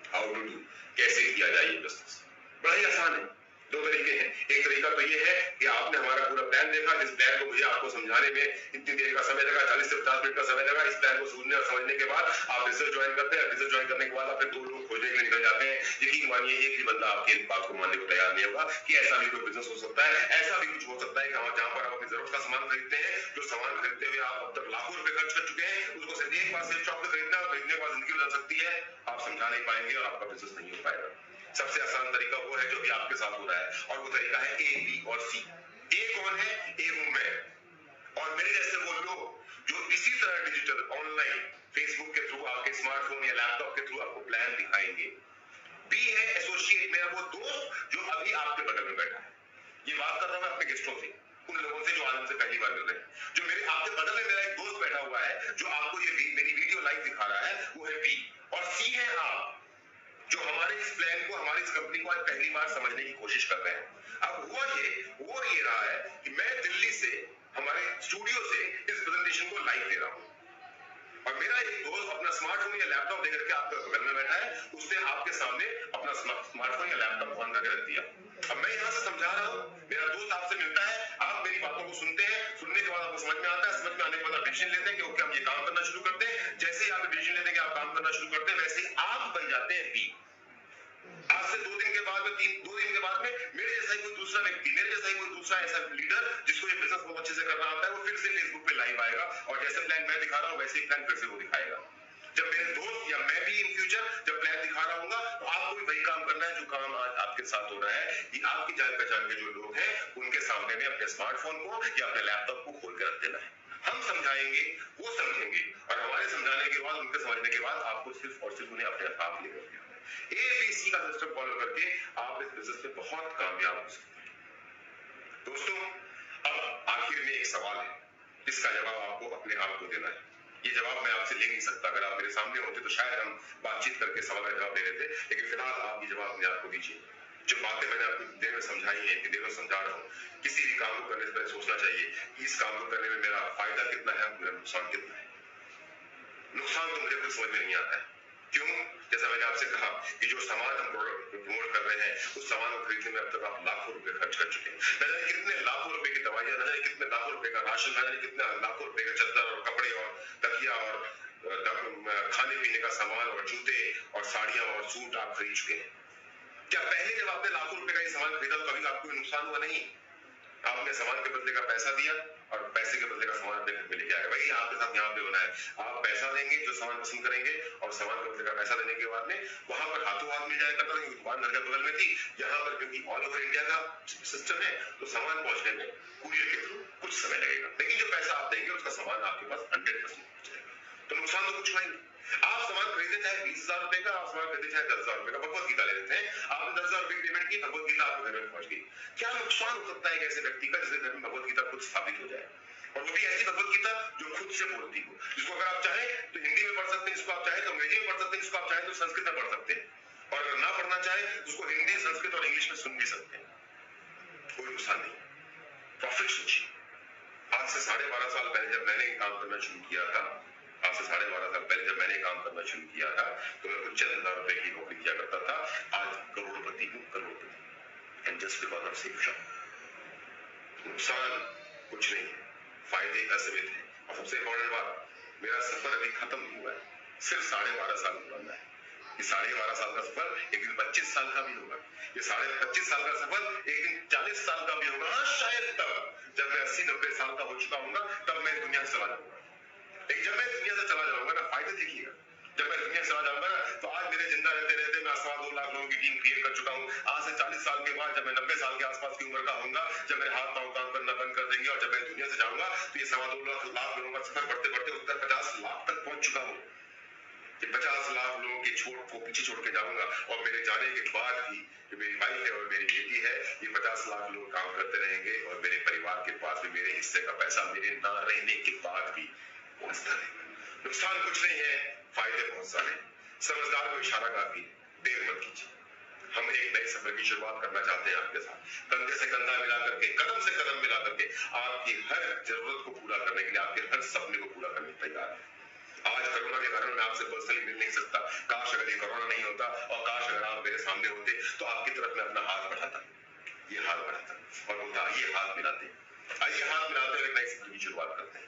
How to do, कैसे किया जाए ये बिजनेस? बड़ा ही आसान है। 2 तरीके तरीके हैं। एक तरीका तो ये है कि आपने हमारा पूरा प्लान देखा, जिस प्लान को मुझे आपको समझाने में इतनी देर का समय लगा, 40 से 50 मिनट का समय लगा। इस प्लान को सुनने और समझने के बाद आप बिजनेस ज्वाइन करते हैं। बिजनेस ज्वाइन करने के बाद आप फिर 2 लोग खोजने के लिए निकल जाते हैं। यकीन मानिए एक भी बंदा आपकी इस बात को मानने को तैयार नहीं होगा कि ऐसा भी कोई बिजनेस हो सकता है, ऐसा भी कुछ हो सकता है कि जहां पर आप अपनी जरूरत का सामान खरीदते हैं, जो सामान खरीदते हुए आप अब तक लाखों रुपए खर्च कर चुके हैं, उसको सिर्फ एक बार सेल शॉप से खरीदना और खरीदने के बाद जिंदगी बदल सकती है। आप समझा नहीं पाएंगे और आपका बिजनेस नहीं हो पाएगा। सबसे आसान तरीका वो है जो भी आपके साथ हो रहा है, और वो तरीका है ए, बी और सी। ए कौन है? ए हूं मैं और मेरे जैसे वो लोग जो इसी तरह डिजिटल ऑनलाइन फेसबुक के थ्रू, आपके स्मार्टफोन या लैपटॉप के थ्रू आपको प्लान दिखाएंगे। बी है एसोसिएट, मेरा वो दोस्त जो अभी आपके बगल में बैठा है। ये बात कर रहा हूं मैं अपने गेस्टों से, उन लोगों से जो आज हमसे पहली बार मिल रहे हैं। जो मेरे आपके बगल में मेरा एक दोस्त बैठा हुआ है जो आपको ये मेरी वीडियो लाइव दिखा रहा है, वो है बी। और सी है आप जो हमारे इस प्लान को, हमारी इस कंपनी को आज पहली बार समझने की कोशिश कर रहे हैं। अब वो ये रहा है कि मैं दिल्ली से, हमारे स्टूडियो से इस प्रेजेंटेशन को लाइव दे रहा हूं और मेरा एक दोस्त अपना स्मार्टफोन या लैपटॉप लेकर के आपके बगल में बैठा है। उसने आपके सामने अपना स्मार्टफोन या लैपटॉप ऑन करके रख दिया। अब मैं यहाँ से समझा रहा हूँ, मेरा दोस्त आपसे मिलता है, आप मेरी बातों को सुनते हैं, सुनने के बाद आपको समझ में आता है, समझ में आने के बाद आप डिसीजन लेते हैं कि ओके हम ये काम करना शुरू करते हैं। जैसे ही आप डिसीजन लेते हैं कि आप काम करना शुरू करते हैं, वैसे ही आप बन जाते हैं बी। आज से 2 दिन के बाद में 2 दिन के बाद में मेरे जैसा ही कोई दूसरा व्यक्ति, मेरे जैसा ही कोई दूसरा ऐसा लीडर जिसको ये बिजनेस बहुत अच्छे से करना आता है, वो फिर से फेसबुक पे लाइव आएगा और जैसे प्लान मैं दिखा रहा हूँ वैसे ही प्लान फिर से वो दिखाएगा। जब मेरे दोस्त या मैं भी इन फ्यूचर जब प्लान दिखा रहा हूँ तो आपको भी वही काम करना है जो काम आज आपके साथ हो रहा है कि आपकी जान पहचान के जो लोग हैं उनके सामने में अपने स्मार्टफोन को या अपने लैपटॉप को खोल कर रख देना है। हम समझाएंगे, वो समझेंगे और हमारे समझाने के बाद, उनके समझने के बाद आपको सिर्फ और सिर्फ उन्हें अपने साथ लेकर ABC का सिस्टम फॉलो करके आप इस बिजनेस में बहुत कामयाब हो सकते हैं। दोस्तों, अब आखिर में एक सवाल है जिसका जवाब आपको अपने आप को देना है। ये जवाब मैं आपसे ले नहीं सकता। अगर आप मेरे सामने होते तो शायद हम बातचीत करके सवाल का जवाब दे देते, लेकिन फिलहाल आप ये जवाब अपने आप को दीजिए। जो बातें मैंने आपको देर में समझाई है, इतनी देर में समझा रहा हूँ, किसी भी काम को करने से पहले सोचना चाहिए कि इस काम को करने में मेरा फायदा कितना है, मेरा नुकसान कितना है। नुकसान तो मुझे कुछ समझ में नहीं आता है। क्यों? जैसा मैंने आपसे कहा कि जो सामान हम प्रमोट कर रहे हैं, उस सामान को खरीदने में अब तक आप लाखों रुपए खर्च कर चुके हैं। न जाने कितने लाखों रुपए की दवाइयां, न जाने कितने लाखों रुपए का राशन, न जाने कितने लाखों रुपए का चद्दर और कपड़े और तकिया और खाने पीने का सामान और जूते और साड़ियां और सूट आप खरीद चुके हैं। क्या पहले जब आपने लाखों रुपए का ये सामान खरीदा तो कभी आपको नुकसान हुआ नहीं? आपने सामान के बदले का पैसा दिया और पैसे के बदले का सामान अपने घर में लेके आए। वही आपके साथ यहाँ पे होना है। आप पैसा देंगे जो सामान पसंद करेंगे और सामान के बदले का पैसा देने के बाद में वहां पर हाथों हाथ मिल जाएगा। तो दुकान घर के बगल में थी, यहाँ पर क्योंकि ऑल ओवर इंडिया का सिस्टम है तो सामान पहुंचने में कुरियर के थ्रू कुछ समय लगेगा, लेकिन जो पैसा आप देंगे उसका सामान आपके पास 100% पहुंच जाएगा। तो नुकसान तो कुछ हुआ ही नहीं। आप सामान खरीदे चाहे 20,000 रुपए का, आप सामान खरीदे चाहे 10,000 रुपए का। भगवत गीता ले लेते हैं, आपने 10,000 रुपए की पेमेंट की, भगवत गीता आपके घर में पहुंच गई। क्या नुकसान हो सकता है एक ऐसे व्यक्ति का जिसके घर में भगवत गीता खुद स्थापित हो जाए, और वो भी ऐसी भगवत गीता जो खुद से बोलती हो, जिसको अगर आप चाहें तो हिंदी में पढ़ सकते हैं, जिसको आप चाहें तो अंग्रेजी में पढ़ सकते हैं, जिसको आप चाहें तो संस्कृत में पढ़ सकते हैं, और अगर ना पढ़ना चाहें तो उसको हिंदी, संस्कृत और इंग्लिश में सुन भी सकते हैं। कोई नुकसान नहीं। प्रॉफिट सोचिए। आज से 12.5 साल पहले जब मैंने काम करना शुरू किया था, आज से 12.5 साल पहले जब मैंने काम करना शुरू किया था तो मैं कुछ चंद हजार रुपए की नौकरी किया करता था। आज करोड़पति हूँ, करोड़पति। And just because of Safe Shop. नुकसान कुछ नहीं है, फायदे असीमित है। और सबसे इम्पोर्टेंट बात, मेरा सफर अभी खत्म नहीं हुआ है, सिर्फ 12.5 साल पुराना है। ये 12.5 साल का सफर एक दिन 25 साल का भी होगा। ये 25 साल का सफर एक दिन 40 साल का भी होगा। शायद तब जब मैं 80-90 साल का हो चुका हूँ तब मैं दुनिया से चला जाऊंगा। लेकिन जब मैं दुनिया से चला जाऊंगा ना, फायदे देखिएगा। जब मैं दुनिया से चला जाऊंगा ना तो आज मेरे जिंदा रहते रहते मैं 2.25 लाख लोगों की टीम क्रिएट कर चुका हूँ। आज से 40 साल के बाद जब मैं 90 साल के आसपास की उम्र का होऊंगा, जब मेरे हाथ पांव काम करना बंद कर देंगे और जब मैं दुनिया से जाऊंगा तो ये 2.25 लाख लोगों का सफर बढ़ते बढ़ते उत्तर 50 लाख तक पहुंच चुका हूँ। ये 50 लाख लोगों की छोड़ को पीछे छोड़ के जाऊंगा और मेरे जाने के बाद भी जो मेरी वाइफ है और मेरी बेटी है, ये 50 लाख लोग काम करते रहेंगे और मेरे परिवार के पास भी मेरे हिस्से का पैसा मेरे ना रहने के बाद भी पहुंचता रहेगा। नुकसान कुछ नहीं है, फायदे बहुत सारे। समझदार को इशारा काफी, देर मत कीजिए। हम एक नए सफर की शुरुआत करना चाहते हैं आपके साथ, कंधे से कंधा मिला करके, कदम से कदम मिला करके, आपकी हर जरूरत को पूरा करने के लिए, आपके हर सपने को पूरा करने के तैयार है। आज कोरोना के कारण मैं आपसे पर्सनली मिल नहीं सकता। काश अगर ये कोरोना नहीं होता और काश अगर आप मेरे सामने होते तो आपकी तरफ मैं अपना हाथ बढ़ाता। ये हाथ बढ़ाता और बोलता आइए हाथ मिलाते, आइए हाथ मिलाते और एक नई सफर की शुरुआत करते हैं।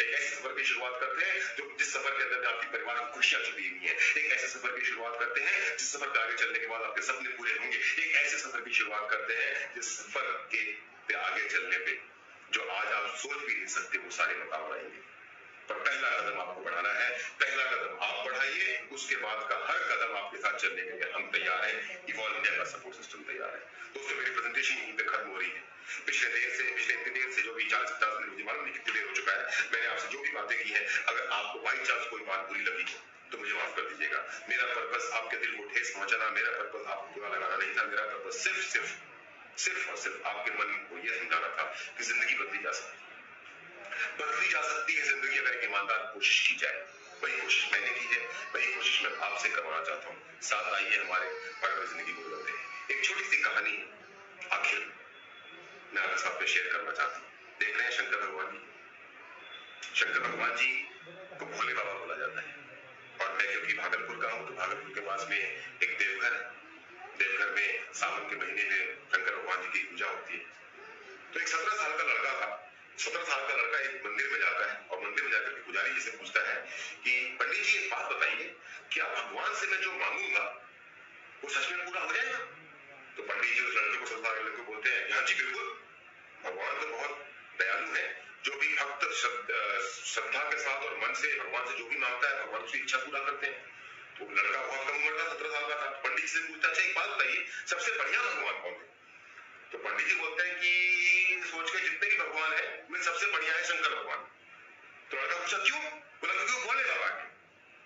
एक ऐसे सफर की शुरुआत करते हैं जो जिस सफर के अंदर आपके परिवार की खुशियां छुपी हुई है। एक ऐसे सफर की शुरुआत करते हैं जिस सफर के आगे चलने के बाद आपके सपने पूरे होंगे। एक ऐसे सफर की शुरुआत करते हैं जिस सफर के आगे चलने पे जो आज आप सोच भी नहीं सकते वो सारे मकाम आएंगे। पर पहला कदम आपको बढ़ाना है, पहला कदम आप बढ़ाइए, उसके बाद का हर कदम आपके साथ चलने के लिए हम तैयार हैं। इवॉल्व इंडिया का सपोर्ट सिस्टम तैयार है। दोस्तों मेरी प्रेजेंटेशन यहीं पे खत्म हो रही है। पिछले इतनी देर से जो भी 40-50 मिनट मुझे मालूम नहीं कितनी देर हो चुका है, मैंने आपसे जो भी बातें की है, अगर आपको बाई चांस कोई बात बुरी लगी तो मुझे माफ कर दीजिएगा। मेरा पर्पस आपके दिल को ठेस पहुंचाना, मेरा पर्पस आपको बुरा लगाना नहीं था। मेरा पर्पस सिर्फ और सिर्फ आपके मन को यह समझाना था कि जिंदगी बदली जा सकती है जिंदगी अगर एक ईमानदार कोशिश की जाए। वही कोशिश मैंने की है, वही कोशिश मैं आपसे करवाना चाहता हूँ। साथ आइए हमारे और अपनी जिंदगी को बदलते हैं। एक छोटी सी कहानी आखिर मैं आपके साथ में शेयर करना चाहता हूँ। देख रहे हैं शंकर भगवान जी को भोले बाबा बोला जाता है। और मैं क्योंकि भागलपुर का हूँ तो भागलपुर के पास में एक देवघर है। देवघर में सावन के महीने में शंकर भगवान जी की पूजा होती है। तो एक 17 साल का लड़का था। 17 साल का लड़का एक मंदिर में जाता है और मंदिर में जाकर के पुजारी जी से पूछता है कि पंडित जी एक बात बताइए, क्या भगवान से मैं जो मांगूंगा वो सच में पूरा हो जाएगा? तो पंडित जी उस लड़के को 17 साल के लड़के को बोलते हैं, हाँ जी बिल्कुल, भगवान तो बहुत दयालु है। जो भी भक्त श्रद्धा के साथ और मन से भगवान से जो भी मांगता है भगवान उसकी इच्छा पूरा करते हैं। तो लड़का बहुत कम उम्र का 17 साल का था। पंडित जी से पूछता, अच्छा एक बात बताइए, सबसे बढ़िया भगवान कौन है? तो पंडित जी बोलते हैं कि सोच के जितने भी भगवान है उनमें सबसे बढ़िया है शंकर भगवान। तो लड़का पूछा क्यों? बोला क्योंकि भोले बाबा है।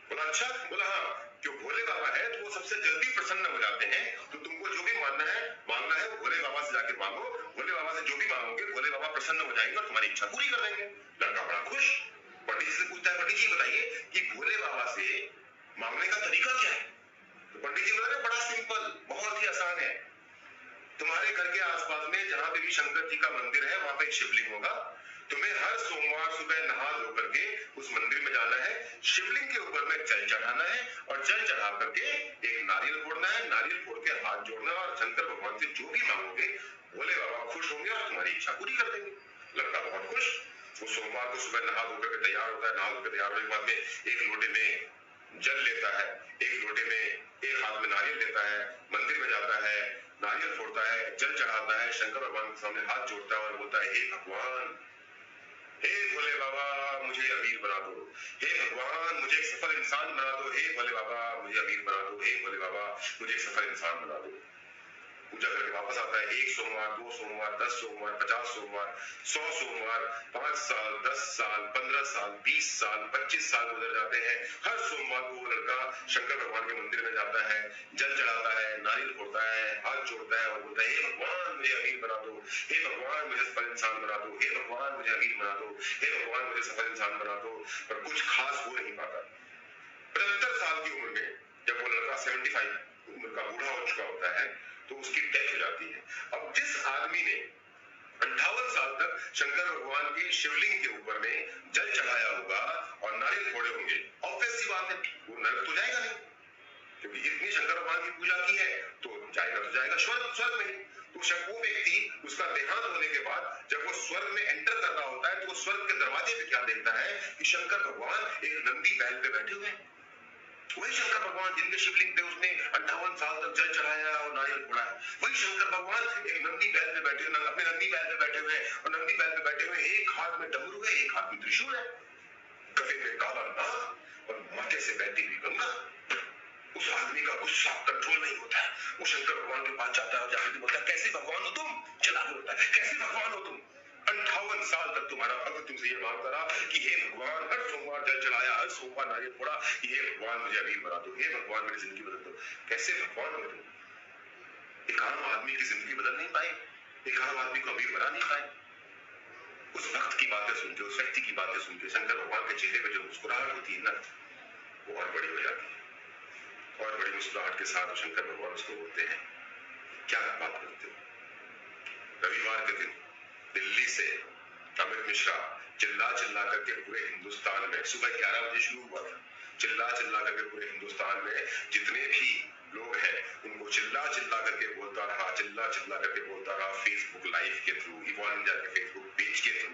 बोला अच्छा? बोला हाँ, क्यों भोले बाबा है तो वो सबसे जल्दी प्रसन्न हो जाते हैं। तो तुमको जो भी मांगना है वो भोले बाबा से जाके मांगो। भोले बाबा से जो भी मांगोगे भोले बाबा प्रसन्न हो जाएंगे और तुम्हारी इच्छा पूरी कर देंगे। लड़का बड़ा खुश। पंडित जी से पूछता है, पंडित जी बताइए कि भोले बाबा से मांगने का तरीका क्या है? तो पंडित जी बोले बड़ा सिंपल, बहुत ही आसान है। तुम्हारे घर के आसपास में जहां पे भी शंकर जी का मंदिर है वहां पे एक शिवलिंग होगा। तुम्हें हर सोमवार सुबह नहा धो करके उस मंदिर में जाना है, शिवलिंग के ऊपर में जल चढ़ाना है और जल चढ़ा करके एक नारियल फोड़ना है। नारियल फोड़ के हाथ जोड़ना और शंकर भगवान से जो भी मांगोगे भोले बाबा खुश होंगे और तुम्हारी इच्छा पूरी कर देंगे। लड़का बहुत खुश। वो सोमवार को सुबह नहा धो करके तैयार होता है। नहा धो के तैयार होने के बाद में एक लोटे में जल लेता है, एक लोटे में एक हाथ में नारियल लेता है, मंदिर में जाता है, नारियल फोड़ता है, जल चढ़ाता है, शंकर भगवान के सामने हाथ जोड़ता है और बोलता है, हे भगवान, हे भोले बाबा मुझे अमीर बना दो, हे भगवान मुझे एक सफल इंसान बना दो, हे भोले बाबा मुझे अमीर बना दो, हे भोले बाबा मुझे एक सफल इंसान बना दो। पूजा करके वापस आता है। 1 सोमवार, 2 सोमवार, 10 सोमवार, 50 सोमवार, 100 सोमवार, 5 साल, 10 साल, 15 साल, 20 साल, 25 साल गुजर जाते हैं। हर सोमवार को वो लड़का शंकर भगवान के मंदिर में जाता है, जल चढ़ाता है, नारियल फोड़ता है, हाथ जोड़ता है और बोलता है, हे भगवान मुझे अमीर बना दो, हे भगवान मुझे सफल इंसान बना दो, हे भगवान मुझे अमीर बना दो, हे भगवान मुझे सफल इंसान बना दो। पर कुछ खास हो नहीं पाता। 75 साल की उम्र में जब वो लड़का 75 उम्र का बूढ़ा हो चुका होता है तो उसकी डेथ हो जाती है। अब जिस आदमी ने 58 साल तक शंकर भगवान के शिवलिंग के ऊपर में जल चढ़ाया होगा और नारियल फोड़े होंगे, ऑब्वियस सी बात है वो नरक तो जाएगा नहीं, क्योंकि इतनी शंकर भगवान की पूजा की है तो जाएगा स्वर्ग में। तो वो व्यक्ति उसका देहांत होने के बाद जब वो स्वर्ग में एंटर कर रहा होता है तो वो स्वर्ग के दरवाजे पे क्या देखता है कि शंकर भगवान एक नंदी बैल पे बैठे हुए हैं। वही शंकर भगवान जिनके शिवलिंग पे उसने 58 साल तक जल चढ़ाया और नारियल फोड़ा है, वही शंकर भगवान एक नंदी बैल पे बैठे हुए, अपने नंदी बैल पे बैठे हुए और नंदी बैल पे बैठे हुए एक हाथ में डमरू है, एक हाथ में त्रिशूल है, गले में काला नाग और माथे से बहती हुई गंगा। उस आदमी का गुस्सा कंट्रोल नहीं होता है। वो शंकर भगवान के पास जाता है और जाकर बोलता है, कैसे भगवान हो तुम? चला बोलता है, कैसे भगवान हो तुम? 58 साल तक तुम्हारा भक्त तुमसे ये मांगता रहा कि हे भगवान, हर सोमवार जल चढ़ाया, हर सोमवार नारियल फोड़ा, हे भगवान मुझे अमीर बना दो, हे भगवान मेरी जिंदगी बदल दो। कैसे भगवान हो तुम? एक आम आदमी की जिंदगी बदल नहीं पाए, एक आम आदमी को अमीर बना नहीं पाए। उस भक्त की बातें सुन के, उस व्यक्ति की बातें सुन के शंकर भगवान के चेहरे पे जो मुस्कुराहट होती है ना, वो और बड़ी हो जाती है। और बड़ी मुस्कुराहट के साथ शंकर भगवान उसको बोलते हैं, क्या बात करते हो? रविवार के दिन दिल्ली से अमित मिश्रा चिल्ला करके पूरे हिंदुस्तान में सुबह 11 बजे शुरू हुआ था, चिल्ला करके पूरे हिंदुस्तान में जितने भी लोग हैं उनको चिल्ला चिल्ला करके बोलता रहा फेसबुक लाइव के थ्रू, इवॉल्व इंडिया के फेसबुक पेज के थ्रू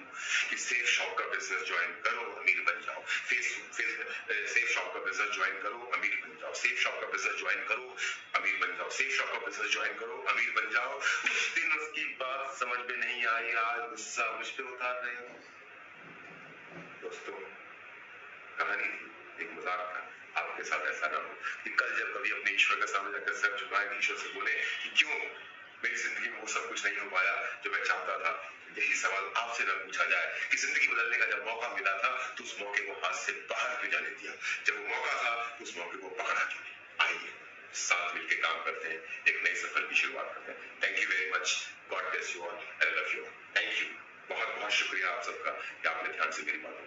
कि सेफ शॉप का बिजनेस ज्वाइन करो, अमीर बन जाओ। सेफ शॉप का बिजनेस ज्वाइन करो, अमीर बन जाओ। सेफ शॉप का बिजनेस ज्वाइन करो, अमीर बन जाओ। सेफ शॉप का बिजनेस ज्वाइन करो, अमीर बन जाओ। उस दिन उसकी बात समझ में नहीं आई, आज गुस्सा मुझ पे उतार रहे हो। दोस्तों, कहानी थी, एक मजाक था। आपके साथ ऐसा ना हो कि कल जब कभी अपने ईश्वर के सामने जाकर सर झुकाएं, ईश्वर से बोले कि क्यों मेरी जिंदगी में वो सब कुछ नहीं हो पाया जो मैं चाहता था। यही सवाल आपसे न पूछा जाए कि जिंदगी बदलने का जब मौका मिला था तो उस मौके को हाथ से बाहर क्यों जाने दिया? जब वो मौका था तो उस मौके को पकड़ा क्यों नहीं? आइए साथ मिलकर काम करते हैं, एक नई सफर की शुरुआत करते हैं। Thank you very much, God bless you all, I love you, thank you. बहुत बहुत शुक्रिया आप सबका कि आपने ध्यान से मेरी बात